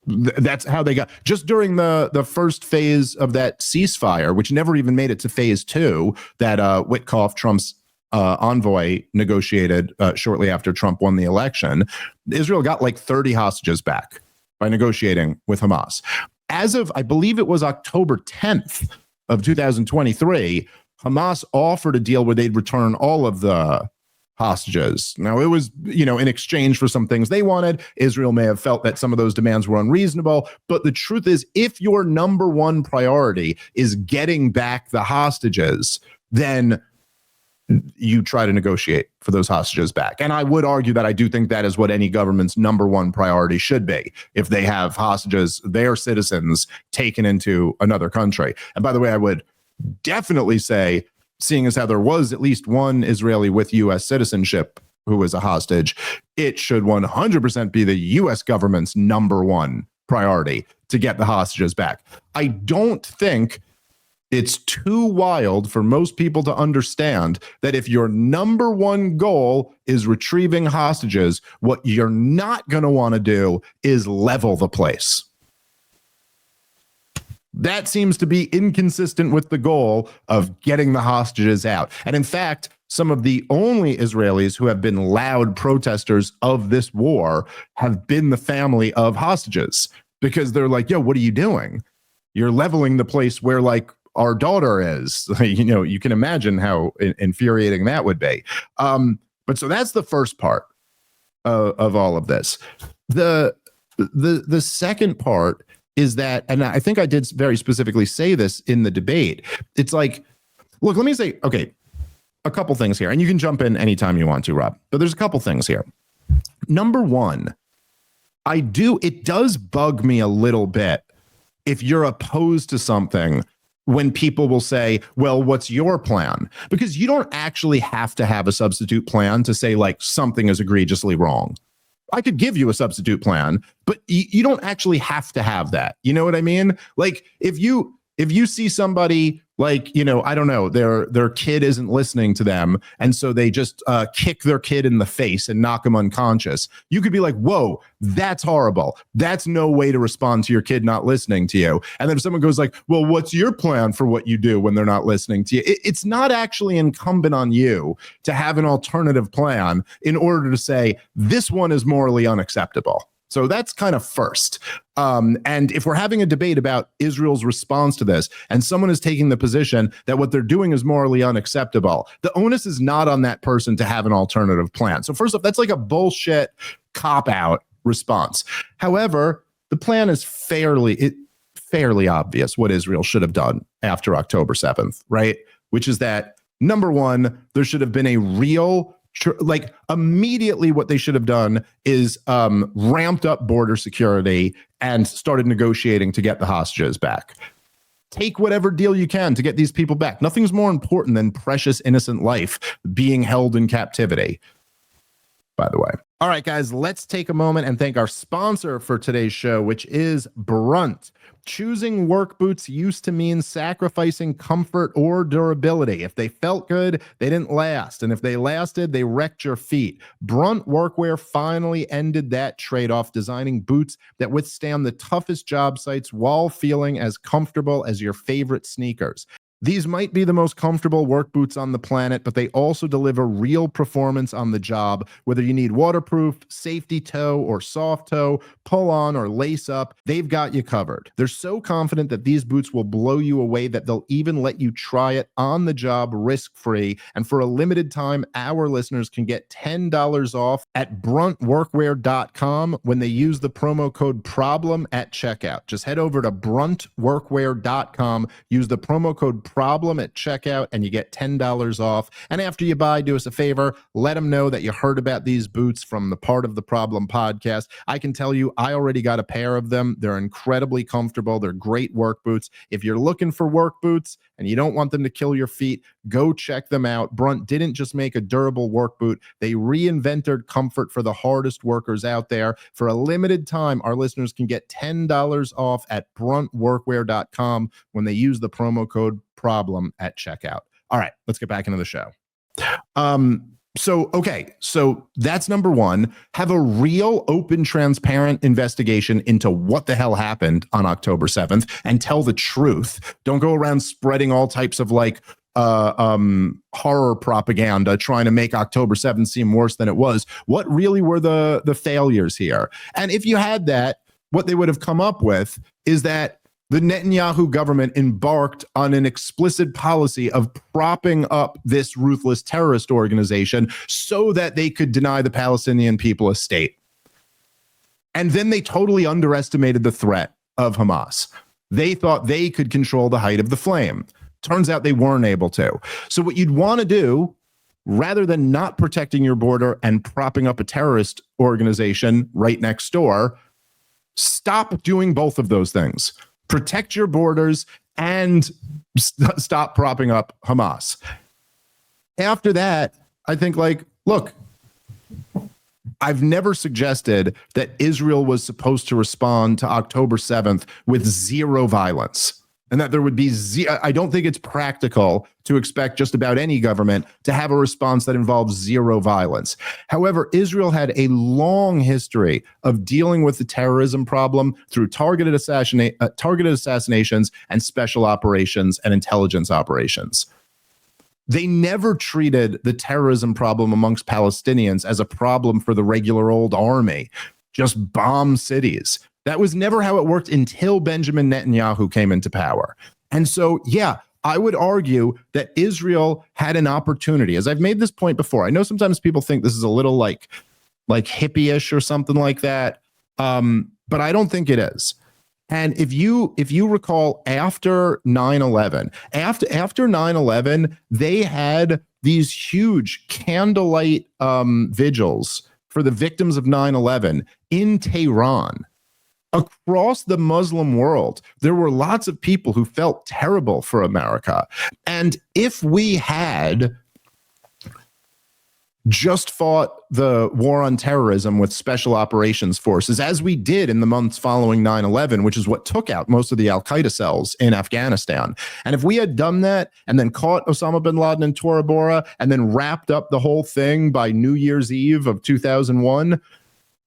That's how they got, just during the first phase of that ceasefire, which never even made it to phase 2, that Witkoff, Trump's envoy, negotiated shortly after Trump won the election. Israel got like 30 hostages back by negotiating with Hamas. As of, I believe it was October 10th of 2023, Hamas offered a deal where they'd return all of the hostages. Now, it was, in exchange for some things they wanted. Israel may have felt that some of those demands were unreasonable. But the truth is, if your number one priority is getting back the hostages, then you try to negotiate for those hostages back. And I would argue that I do think that is what any government's number one priority should be. If they have hostages, their citizens, taken into another country. And by the way, I would definitely say, seeing as how there was at least one Israeli with U.S. citizenship who was a hostage, it should 100% be the U.S. government's number one priority to get the hostages back. I don't think it's too wild for most people to understand that if your number one goal is retrieving hostages, what you're not going to want to do is level the place. That seems to be inconsistent with the goal of getting the hostages out. And in fact, some of the only Israelis who have been loud protesters of this war have been the family of hostages, because they're like, yo, what are you doing? You're leveling the place where, like, our daughter is. You can imagine how infuriating that would be. But so that's the first part of all of this. The second part is that, and I think I did very specifically say this in the debate, it's like, look, let me say, okay, a couple things here, and you can jump in anytime you want to, Rob, but there's a couple things here. Number one, it does bug me a little bit if you're opposed to something when people will say, well, what's your plan? Because you don't actually have to have a substitute plan to say, like, something is egregiously wrong. I could give you a substitute plan, but you don't actually have to have that. You know what I mean? Like, if you see somebody, like, I don't know, their kid isn't listening to them, and so they just kick their kid in the face and knock them unconscious, you could be like, whoa, that's horrible. That's no way to respond to your kid not listening to you. And then if someone goes like, well, what's your plan for what you do when they're not listening to you? It's not actually incumbent on you to have an alternative plan in order to say this one is morally unacceptable. So that's kind of first. And if we're having a debate about Israel's response to this, and someone is taking the position that what they're doing is morally unacceptable, the onus is not on that person to have an alternative plan. So first off, that's like a bullshit cop-out response. However, the plan is fairly obvious what Israel should have done after October 7th, right? Which is that, number one, there should have been a real, like, immediately what they should have done is ramped up border security and started negotiating to get the hostages back. Take whatever deal you can to get these people back. Nothing's more important than precious innocent life being held in captivity, by the way. All right, guys, let's take a moment and thank our sponsor for today's show, which is Brunt. Choosing work boots used to mean sacrificing comfort or durability. If they felt good, they didn't last. And if they lasted, they wrecked your feet. Brunt Workwear finally ended that trade-off, designing boots that withstand the toughest job sites while feeling as comfortable as your favorite sneakers. These might be the most comfortable work boots on the planet, but they also deliver real performance on the job. Whether you need waterproof, safety toe, or soft toe, pull on or lace up, they've got you covered. They're so confident that these boots will blow you away that they'll even let you try it on the job risk-free. And for a limited time, our listeners can get $10 off at bruntworkwear.com when they use the promo code PROBLEM at checkout. Just head over to bruntworkwear.com, use the promo code PROBLEM at checkout, and you get $10 off. And after you buy, do us a favor, let them know that you heard about these boots from the Part of the Problem podcast. I can tell you, I already got a pair of them. They're incredibly comfortable. They're great work boots. If you're looking for work boots and you don't want them to kill your feet, go check them out. Brunt didn't just make a durable work boot. They reinvented comfort for the hardest workers out there. For a limited time, our listeners can get $10 off at bruntworkwear.com when they use the promo code PROBLEM at checkout. All right, let's get back into the show. So that's number one. Have a real, open, transparent investigation into what the hell happened on October 7th and tell the truth. Don't go around spreading all types of horror propaganda trying to make October 7th seem worse than it was. What really were the failures here? And if you had that, what they would have come up with is that the Netanyahu government embarked on an explicit policy of propping up this ruthless terrorist organization so that they could deny the Palestinian people a state. And then they totally underestimated the threat of Hamas. They thought they could control the height of the flame. Turns out they weren't able to. So what you'd want to do, rather than not protecting your border and propping up a terrorist organization right next door, stop doing both of those things. Protect your borders and stop propping up Hamas. After that, I think, look, I've never suggested that Israel was supposed to respond to October 7th with zero violence. And that there would be I don't think it's practical to expect just about any government to have a response that involves zero violence. However, Israel had a long history of dealing with the terrorism problem through targeted assassinations and special operations and intelligence operations. They never treated the terrorism problem amongst Palestinians as a problem for the regular old army. Just bomb cities. That was never how it worked until Benjamin Netanyahu came into power. And so, yeah, I would argue that Israel had an opportunity. As I've made this point before, I know sometimes people think this is a little like hippie-ish or something like that, but I don't think it is. And if you recall, after 9/11, after 9/11, they had these huge candlelight vigils for the victims of 9/11 in Tehran. Across the Muslim world, there were lots of people who felt terrible for America. And if we had just fought the war on terrorism with special operations forces, as we did in the months following 9/11, which is what took out most of the al-Qaeda cells in Afghanistan. And if we had done that and then caught Osama bin Laden in Tora Bora and then wrapped up the whole thing by New Year's Eve of 2001,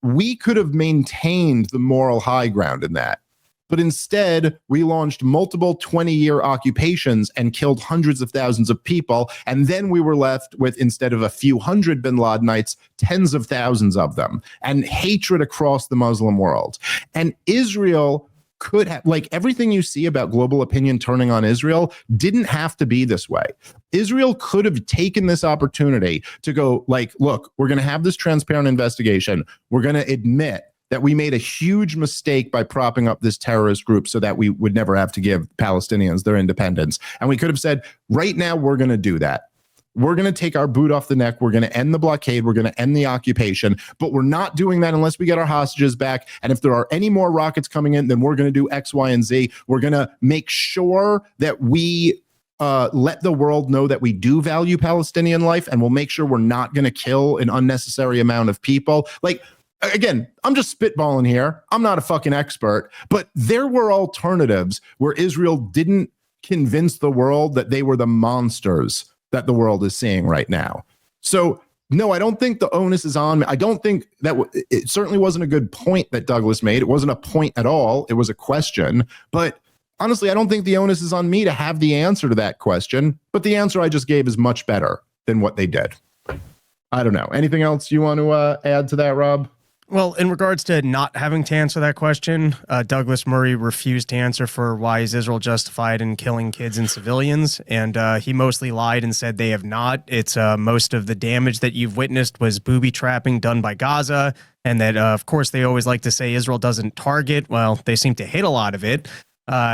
we could have maintained the moral high ground in that. But instead, we launched multiple 20-year occupations and killed hundreds of thousands of people. And then we were left with, instead of a few hundred bin Ladenites, tens of thousands of them, and hatred across the Muslim world. And Israel could have, everything you see about global opinion turning on Israel didn't have to be this way. Israel could have taken this opportunity to go, look, we're going to have this transparent investigation. We're going to admit that we made a huge mistake by propping up this terrorist group so that we would never have to give Palestinians their independence. And we could have said, right now, we're going to do that. We're going to take our boot off the neck. We're going to end the blockade. We're going to end the occupation. But we're not doing that unless we get our hostages back. And if there are any more rockets coming in, then we're going to do X, Y, and Z. We're going to make sure that we let the world know that we do value Palestinian life, and we'll make sure we're not going to kill an unnecessary amount of people. Again, I'm just spitballing here. I'm not a fucking expert, but there were alternatives where Israel didn't convince the world that they were the monsters that the world is seeing right now. So, no, I don't think the onus is on me. I don't think that it certainly wasn't a good point that Douglas made. It wasn't a point at all. It was a question. But honestly, I don't think the onus is on me to have the answer to that question, but the answer I just gave is much better than what they did. I don't know. Anything else you want to add to that, Rob? Well, in regards to not having to answer that question, Douglas Murray refused to answer for why is Israel justified in killing kids and civilians, and he mostly lied and said they have not. It's most of the damage that you've witnessed was booby trapping done by Gaza, and that, of course, they always like to say Israel doesn't target. Well, they seem to hit a lot of it.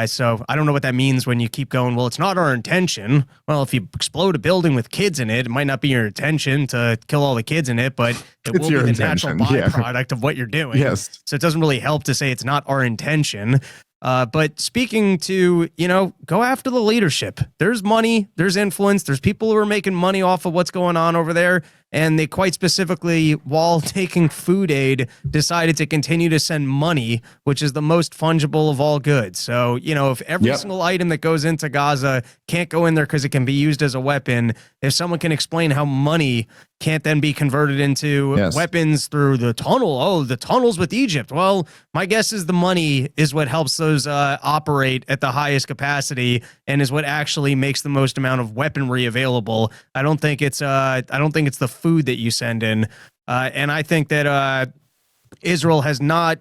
So I don't know what that means when you keep going, well, it's not our intention. Well, if you explode a building with kids in it, it might not be your intention to kill all the kids in it, but it will be the natural byproduct of what you're doing. Yes. So it doesn't really help to say it's not our intention. But speaking to, go after the leadership. There's money, there's influence, there's people who are making money off of what's going on over there. And they quite specifically, while taking food aid, decided to continue to send money, which is the most fungible of all goods. So, if every single item that goes into Gaza can't go in there because it can be used as a weapon, if someone can explain how money can't then be converted into weapons through the tunnel. Oh, the tunnels with Egypt. Well, my guess is the money is what helps those operate at the highest capacity and is what actually makes the most amount of weaponry available. I don't think it's the food that you send in. And I think that Israel has not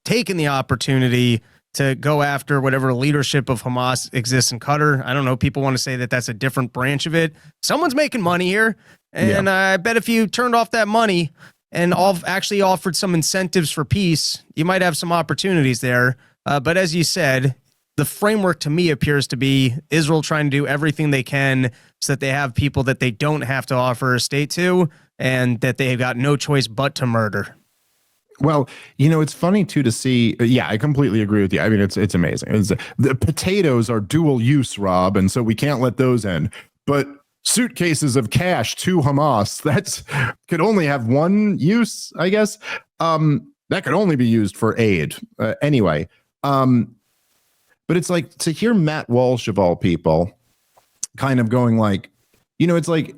taken the opportunity to go after whatever leadership of Hamas exists in Qatar. I don't know. People want to say that that's a different branch of it. Someone's making money here. And I bet if you turned off that money and actually offered some incentives for peace, you might have some opportunities there. But as you said, the framework to me appears to be Israel trying to do everything they can so that they have people that they don't have to offer a state to and that they've got no choice but to murder. Well, it's funny too to see. Yeah, I completely agree with you. I mean, it's amazing. The potatoes are dual use, Rob, and so we can't let those in. But suitcases of cash to Hamas, could only have one use, I guess. That could only be used for aid. Anyway, but it's like to hear Matt Walsh of all people kind of going like, it's like,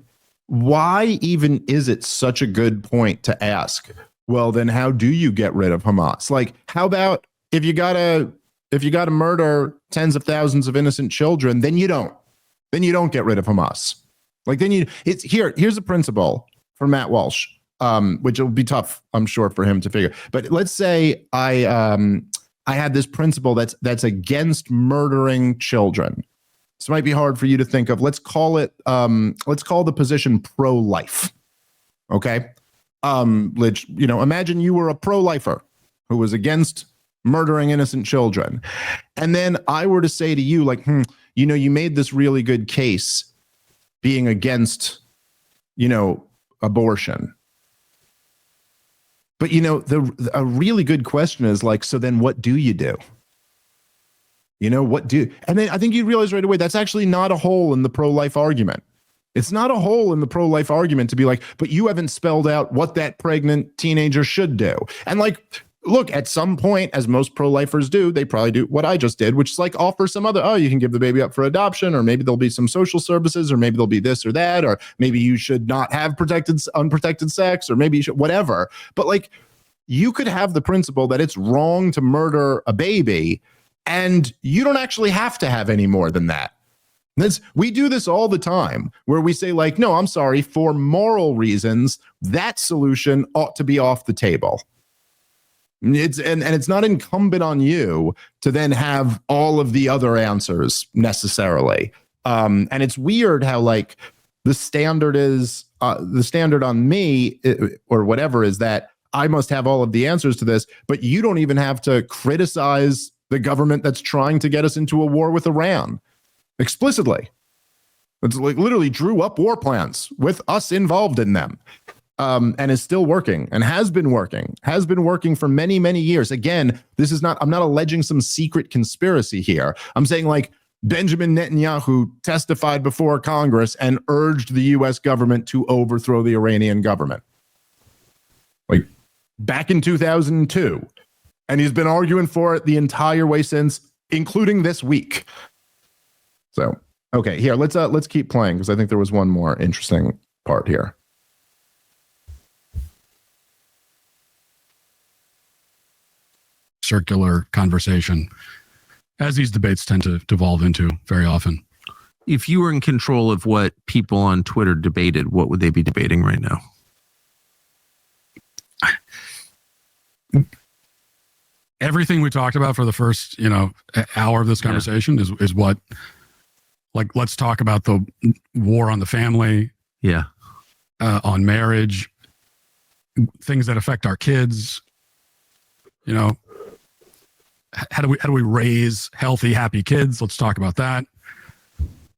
why even is it such a good point to ask? Well, then how do you get rid of Hamas? Like, how about if you gotta murder tens of thousands of innocent children, then you don't get rid of Hamas. Like here's a principle for Matt Walsh, which will be tough, I'm sure, for him to figure. But let's say I had this principle that's against murdering children. This might be hard for you to think of. Let's call the position pro-life. Okay. Imagine you were a pro-lifer who was against murdering innocent children. And then I were to say to you, like, you made this really good case being against, abortion. But, a really good question is like, so then what do you do? And then I think you realize right away, that's actually not a hole in the pro-life argument. It's not a hole in the pro-life argument to be like, but you haven't spelled out what that pregnant teenager should do. And like, look, at some point, as most pro-lifers do, they probably do what I just did, which is like offer some other, you can give the baby up for adoption, or maybe there'll be some social services, or maybe there'll be this or that, or maybe you should not have unprotected sex, or maybe you should, whatever. But like, you could have the principle that it's wrong to murder a baby, and you don't actually have to have any more than that. We do this all the time where we say like, no, I'm sorry, for moral reasons, that solution ought to be off the table. It's not incumbent on you to then have all of the other answers necessarily. And it's weird how like the standard on me or whatever is that I must have all of the answers to this, but you don't even have to criticize the government that's trying to get us into a war with Iran. Explicitly. It's like literally drew up war plans with us involved in them, and is still working and has been working for many, many years. Again, I'm not alleging some secret conspiracy here. I'm saying like Benjamin Netanyahu testified before Congress and urged the US government to overthrow the Iranian government. Like back in 2002. And he's been arguing for it the entire way since, including this week. So, okay, here, let's keep playing because I think there was one more interesting part here. Circular conversation. as these debates tend to devolve into very often. If you were in control of what people on Twitter debated, what would they be debating right now? Everything we talked about for the first, hour of this conversation is what, like, let's talk about the war on the family, on marriage, things that affect our kids. How do we raise healthy, happy kids? Let's talk about that.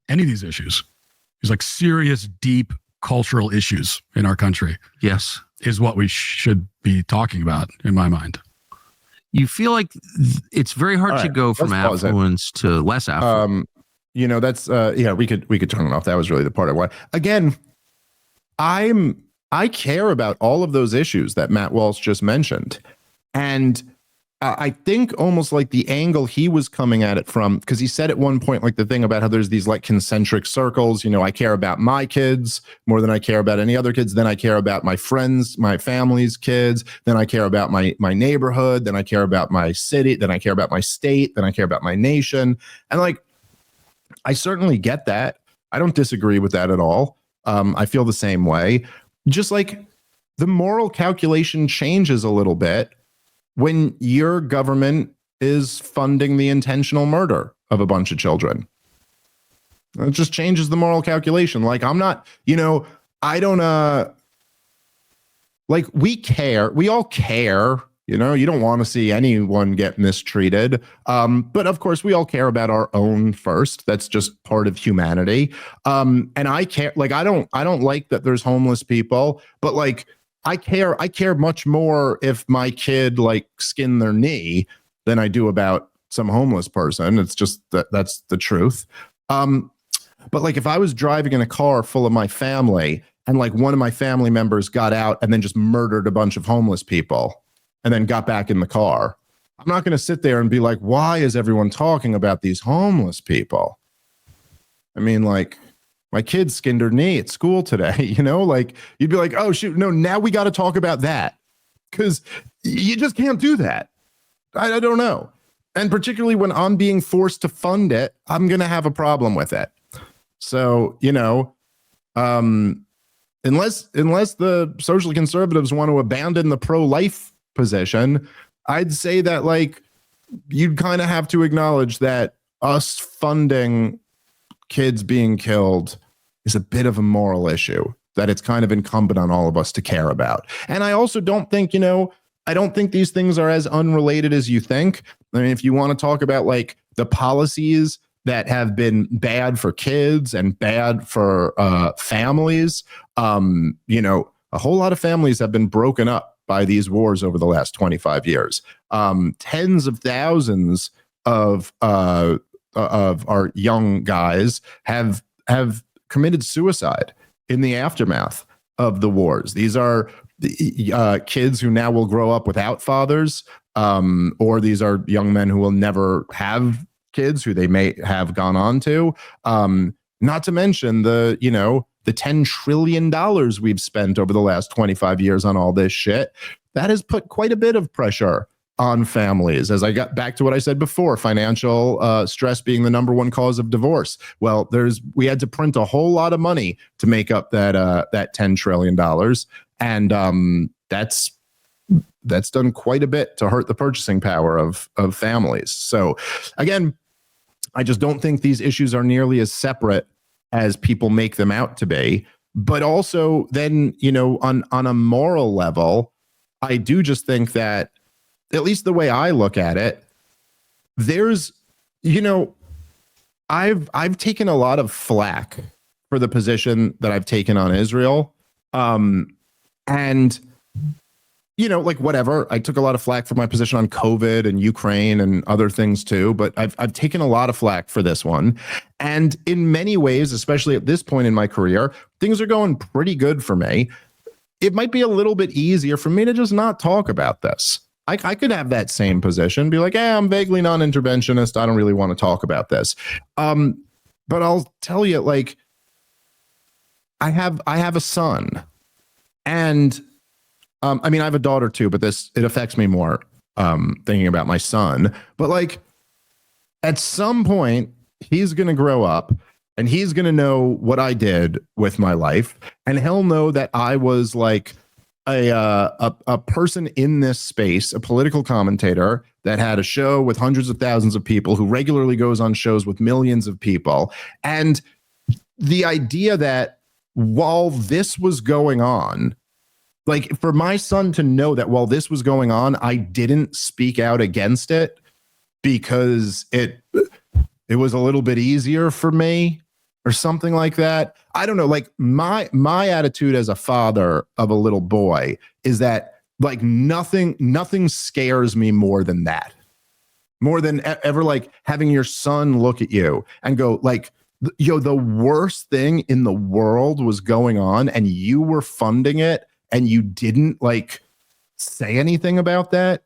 Any of these issues, these like serious, deep cultural issues in our country. Yes, is what we should be talking about, in my mind. You feel like it's very hard to go from affluence to less affluent. That's we could turn it off. That was really the part I want. Again, I care about all of those issues that Matt Walsh just mentioned. And I think almost like the angle he was coming at it from, because he said at one point, like the thing about how there's these like concentric circles, I care about my kids more than I care about any other kids. Then I care about my friends, my family's kids. Then I care about my neighborhood. Then I care about my city. Then I care about my state. Then I care about my nation. And like, I certainly get that. I don't disagree with that at all. I feel the same way. Just like the moral calculation changes a little bit when your government is funding the intentional murder of a bunch of children. It just changes the moral calculation. Like, I'm not, I don't, like, we all care, you don't want to see anyone get mistreated. But of course we all care about our own first. That's just part of humanity. And I care, like, I don't like that there's homeless people, but like, I care much more if my kid like skinned their knee than I do about some homeless person. It's just that's the truth. But like if I was driving in a car full of my family and like one of my family members got out and then just murdered a bunch of homeless people and then got back in the car, I'm not going to sit there and be like, why is everyone talking about these homeless people? I mean, like, my kid skinned her knee at school today, like you'd be like, oh shoot, no, now we got to talk about that because you just can't do that. I don't know. And particularly when I'm being forced to fund it, I'm going to have a problem with it. So, unless the social conservatives want to abandon the pro-life position, I'd say that like you'd kind of have to acknowledge that us funding kids being killed is a bit of a moral issue that it's kind of incumbent on all of us to care about. And I also don't think, I don't think these things are as unrelated as you think. I mean, if you want to talk about like the policies that have been bad for kids and bad for families, a whole lot of families have been broken up by these wars over the last 25 years. Tens of thousands of our young guys have committed suicide in the aftermath of the wars. These are kids who now will grow up without fathers, or these are young men who will never have kids who they may have gone on to. Not to mention the $10 trillion we've spent over the last 25 years on all this shit. That has put quite a bit of pressure on families. As I got back to what I said before, financial stress being the number one cause of divorce. Well, we had to print a whole lot of money to make up that $10 trillion. And that's done quite a bit to hurt the purchasing power of families. So again, I just don't think these issues are nearly as separate as people make them out to be. But also then, on a moral level, I do just think that, at least the way I look at it, there's, I've taken a lot of flack for the position that I've taken on Israel. And, like whatever, I took a lot of flack for my position on COVID and Ukraine and other things too, but I've taken a lot of flack for this one. And in many ways, especially at this point in my career, things are going pretty good for me. It might be a little bit easier for me to just not talk about this. I could have that same position, be like, hey, I'm vaguely non-interventionist. I don't really want to talk about this. But I'll tell you, like, I have a son, and I mean, I have a daughter too, but it affects me more thinking about my son. But like, at some point, he's going to grow up and he's going to know what I did with my life. And he'll know that I was like a person in this space, a political commentator that had a show with hundreds of thousands of people, who regularly goes on shows with millions of people. And the idea that while this was going on, like for my son to know that while this was going on, I didn't speak out against it because it was a little bit easier for me or something like that. I don't know. Like my attitude as a father of a little boy is that like nothing scares me more than that. More than ever, like having your son look at you and go like, yo, the worst thing in the world was going on and you were funding it and you didn't like say anything about that.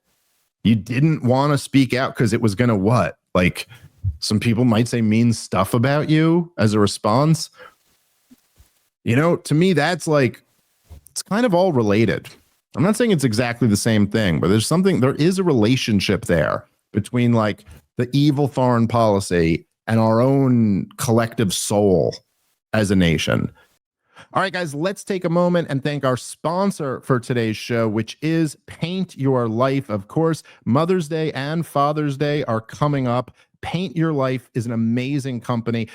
You didn't want to speak out because it was going to what? Like some people might say mean stuff about you as a response. You know, to me, that's like, it's kind of all related. I'm not saying it's exactly the same thing, but there is a relationship there between like the evil foreign policy and our own collective soul as a nation. All right, guys, let's take a moment and thank our sponsor for today's show, which is Paint Your Life. Of course, Mother's Day and Father's Day are coming up. Paint Your Life is an amazing company.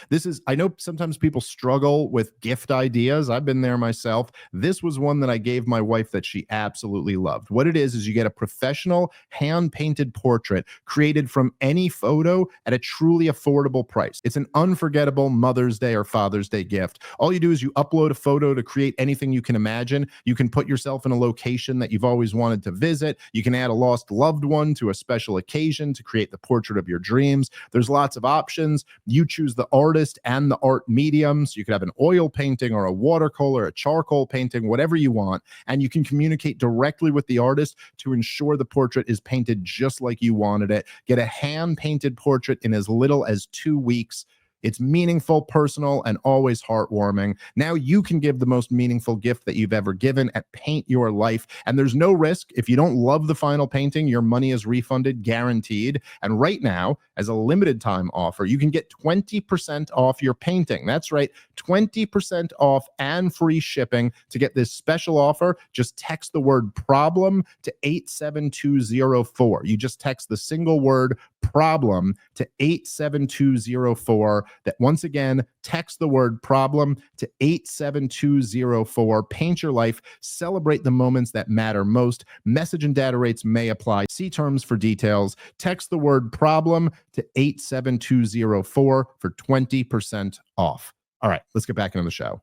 I know sometimes people struggle with gift ideas. I've been there myself. This was one that I gave my wife that she absolutely loved. What it is you get a professional hand-painted portrait created from any photo at a truly affordable price. It's an unforgettable Mother's Day or Father's Day gift. All you do is you upload a photo to create anything you can imagine. You can put yourself in a location that you've always wanted to visit. You can add a lost loved one to a special occasion to create the portrait of your dreams. There's lots of options. You choose the artist and the art mediums. You could have an oil painting or a watercolor, a charcoal painting, whatever you want. And you can communicate directly with the artist to ensure the portrait is painted just like you wanted it. Get a hand-painted portrait in as little as 2 weeks. It's meaningful, personal, and always heartwarming. Now you can give the most meaningful gift that you've ever given at Paint Your Life. And there's no risk. If you don't love the final painting, your money is refunded, guaranteed. And right now, as a limited time offer, you can get 20% off your painting. That's right, 20% off and free shipping. To get this special offer, just text the word problem to 87204. You just text the single word problem to 87204. That once again, text the word problem to 87204. Paint your life. Celebrate the moments that matter most. Message and data rates may apply. See terms for details. Text the word problem to 87204 for 20% off. All right, let's get back into the show.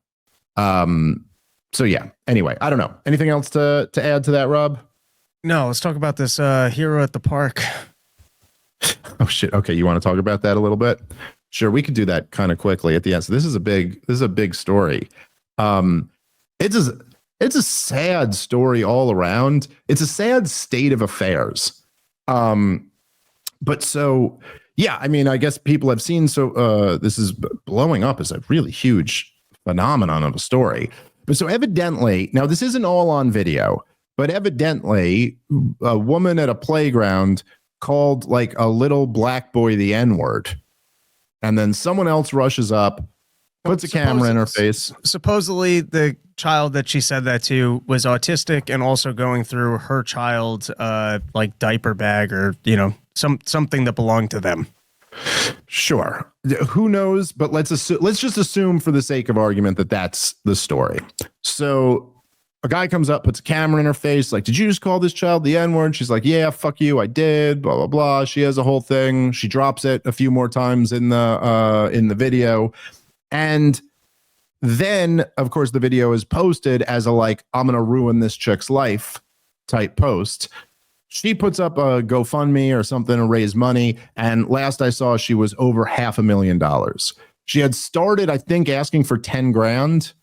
So yeah, anyway, I don't know. Anything else to add to that, Rob? No, let's talk about this hero at the park. Oh shit. Okay, you want to talk about that a little bit? Sure, we could do that kind of quickly at the end. So this is a big story. It's a sad story all around. It's a sad state of affairs. But so yeah, I mean, I guess people have seen. So this is blowing up as a really huge phenomenon of a story. But so evidently, now this isn't all on video, but evidently, a woman at a playground called like a little black boy the N-word. And then someone else rushes up, puts a camera in her face. Supposedly the child that she said that to was autistic and also going through her child's like diaper bag or, you know, something that belonged to them. Sure. Who knows? But let's just assume for the sake of argument that that's the story. So a guy comes up, puts a camera in her face, like, did you just call this child the N-word? She's like, yeah, fuck you, I did, blah, blah, blah. She has a whole thing. She drops it a few more times in the video. And then, of course, the video is posted as a, like, I'm going to ruin this chick's life type post. She puts up a GoFundMe or something to raise money. And last I saw, she was over $500,000. She had started, I think, asking for 10 grand.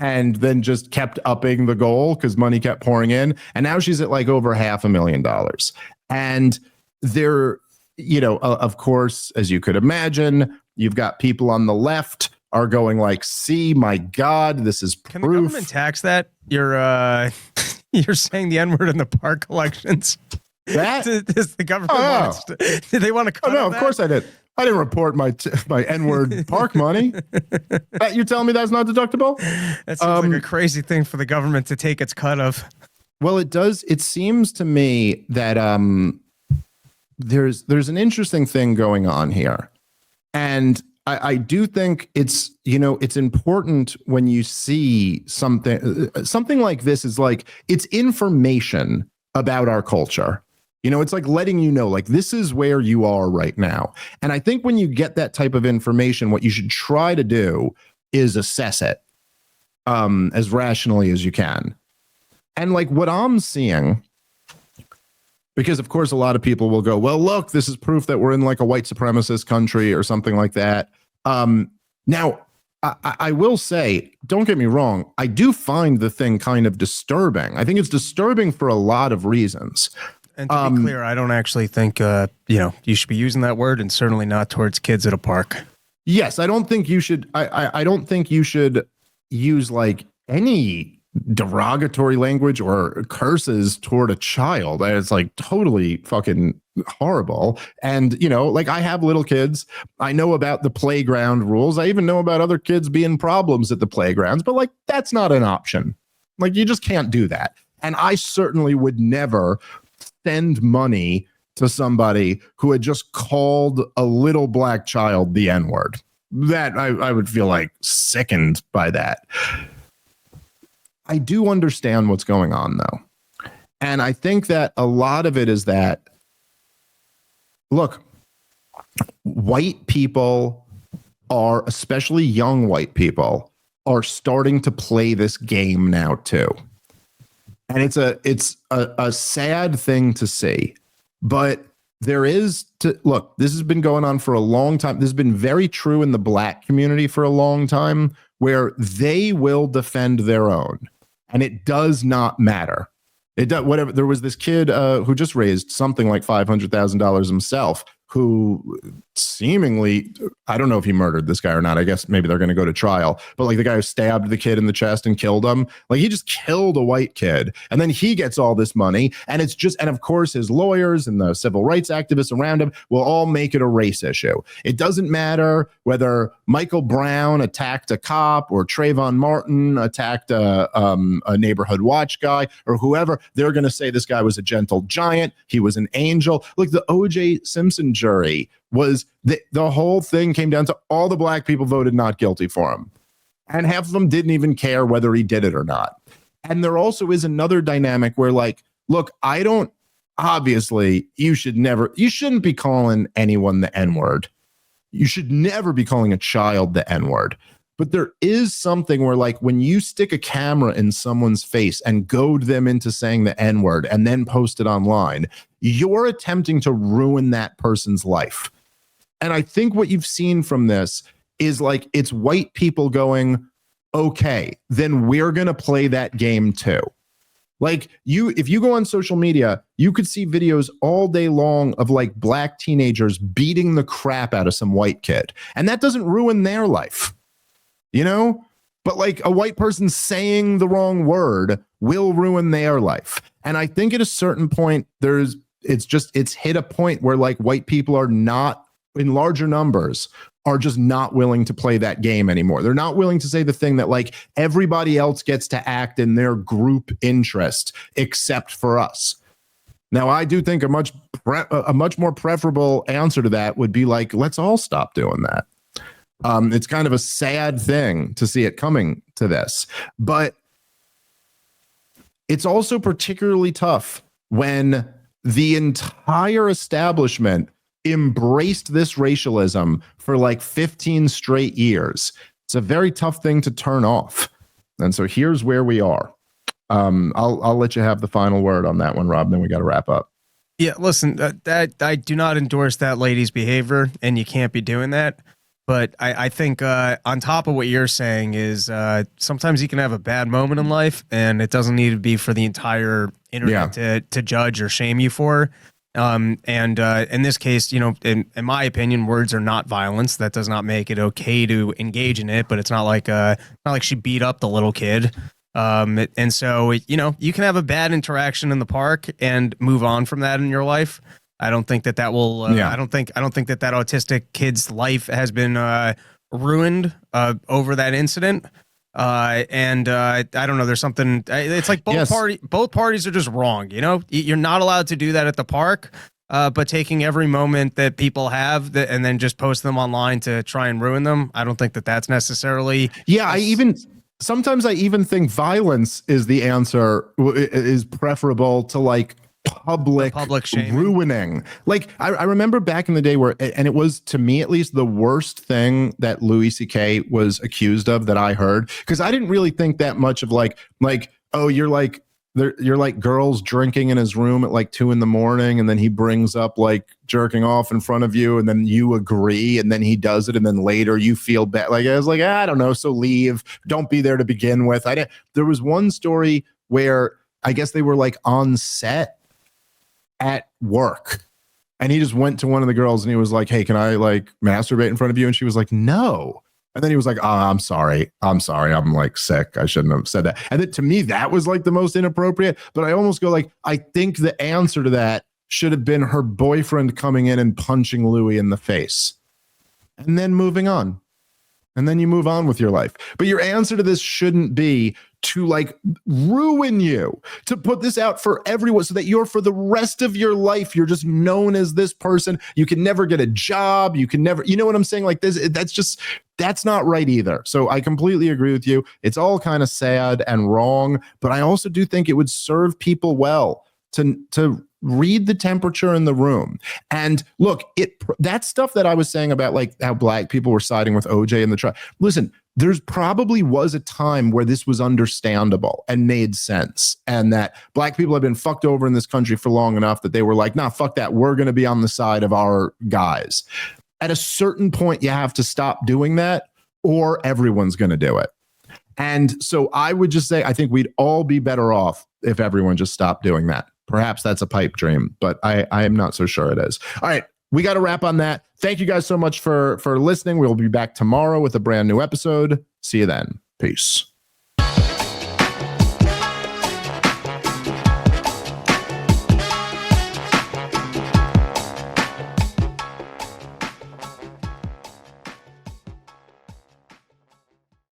And then just kept upping the goal because money kept pouring in. And now she's at like over $500,000. And there, you know, of course, as you could imagine, you've got people on the left are going like, see, my God, this is proof. Can the government tax that? You're saying the N-word in the park collections? That? Does the government Oh, wants to, do they want to cut Oh no, on of that? course I did. I didn't report my N-word park money. You're telling me that's not deductible? That seems like a crazy thing for the government to take its cut of. Well, it does. It seems to me that there's an interesting thing going on here, and I do think it's it's important when you see something like this is like it's information about our culture. It's like letting you know, like, this is where you are right now. And I think when you get that type of information, what you should try to do is assess it as rationally as you can. And like what I'm seeing, because of course a lot of people will go, well, look, this is proof that we're in like a white supremacist country or something like that. Now, I will say, don't get me wrong, I do find the thing kind of disturbing. I think it's disturbing for a lot of reasons. And to be clear, I don't actually think you should be using that word, and certainly not towards kids at a park. Yes, I don't think you should. I don't think you should use like any derogatory language or curses toward a child. It's like totally fucking horrible. And like, I have little kids. I know about the playground rules. I even know about other kids being problems at the playgrounds. But like, that's not an option. Like, you just can't do that. And I certainly would never send money to somebody who had just called a little black child the N-word. That I would feel like sickened by that. I do understand what's going on, though. And I think that a lot of it is that, look, white people are, especially young white people, are starting to play this game now, too. And it's a sad thing to see. But there is look, this has been going on for a long time. This has been very true in the black community for a long time, where they will defend their own. And it does not matter. It does whatever. There was this kid who just raised something like $500,000 himself, who seemingly, I don't know if he murdered this guy or not. I guess maybe they're going to go to trial. But like the guy who stabbed the kid in the chest and killed him, like he just killed a white kid. And then he gets all this money. And it's just, and of course his lawyers and the civil rights activists around him will all make it a race issue. It doesn't matter whether Michael Brown attacked a cop or Trayvon Martin attacked a neighborhood watch guy or whoever. They're going to say this guy was a gentle giant. He was an angel. Look, the O.J. Simpson jury was the whole thing came down to all the black people voted not guilty for him. And half of them didn't even care whether he did it or not. And there also is another dynamic where, like, look, obviously you shouldn't be calling anyone the N-word. You should never be calling a child the N-word. But there is something where, like, when you stick a camera in someone's face and goad them into saying the N-word and then post it online, you're attempting to ruin that person's life. And I think what you've seen from this is, like, it's white people going, okay, then we're going to play that game too. Like, if you go on social media, you could see videos all day long of like black teenagers beating the crap out of some white kid. And that doesn't ruin their life, but like a white person saying the wrong word will ruin their life. And I think at a certain point, it's hit a point where, like, white people are not, in larger numbers, are just not willing to play that game anymore. They're not willing to say the thing that, like, everybody else gets to act in their group interest except for us. Now, I do think a much more preferable answer to that would be like, let's all stop doing that. It's kind of a sad thing to see it coming to this, but it's also particularly tough when the entire establishment embraced this racialism for like 15 straight years. It's a very tough thing to turn off. And so here's where we are. I'll let you have the final word on that one, Rob, then we got to wrap up. Yeah, listen, that I do not endorse that lady's behavior, and you can't be doing that. But I think on top of what you're saying is sometimes you can have a bad moment in life, and it doesn't need to be for the entire internet to judge or shame you for. And in this case, in my opinion, words are not violence. That does not make it okay to engage in it. But it's not like she beat up the little kid. And so, you can have a bad interaction in the park and move on from that in your life. I don't think that will. I don't think that autistic kid's life has been ruined over that incident. I don't know. There's something. It's like both parties are just wrong. You're not allowed to do that at the park. But taking every moment that people have and then just post them online to try and ruin them, I don't think that that's necessarily. Yeah, sometimes I even think violence is the answer, is preferable to like public shaming. Ruining. Like I remember back in the day and it was, to me at least, the worst thing that Louis C.K. was accused of that I heard, because I didn't really think that much of like, oh, you're like girls drinking in his room at like 2 a.m, and then he brings up like jerking off in front of you, and then you agree, and then he does it, and then later you feel bad. Like I was like, I don't know, so leave. Don't be there to begin with. There was one story where I guess they were like on set at work, and he just went to one of the girls and he was like, hey, can I like masturbate in front of you? And she was like, no. And then he was like, oh, I'm sorry. I'm like sick. I shouldn't have said that. And then to me, that was like the most inappropriate. But I almost go like, I think the answer to that should have been her boyfriend coming in and punching Louis in the face and then moving on. And then you move on with your life. But your answer to this shouldn't be to like ruin you, to put this out for everyone so that you're, for the rest of your life, you're just known as this person. You can never get a job. You can never, you know what I'm saying? Like this, that's not right either. So I completely agree with you. It's all kind of sad and wrong, but I also do think it would serve people well to read the temperature in the room. And look, that stuff that I was saying about like how black people were siding with OJ in the trial. Listen, there's probably was a time where this was understandable and made sense, and that black people have been fucked over in this country for long enough that they were like, nah, fuck that. We're going to be on the side of our guys. At a certain point, you have to stop doing that, or everyone's going to do it. And so I would just say, I think we'd all be better off if everyone just stopped doing that. Perhaps that's a pipe dream, but I am not so sure it is. All right, we got to wrap on that. Thank you guys so much for listening. We'll be back tomorrow with a brand new episode. See you then. Peace.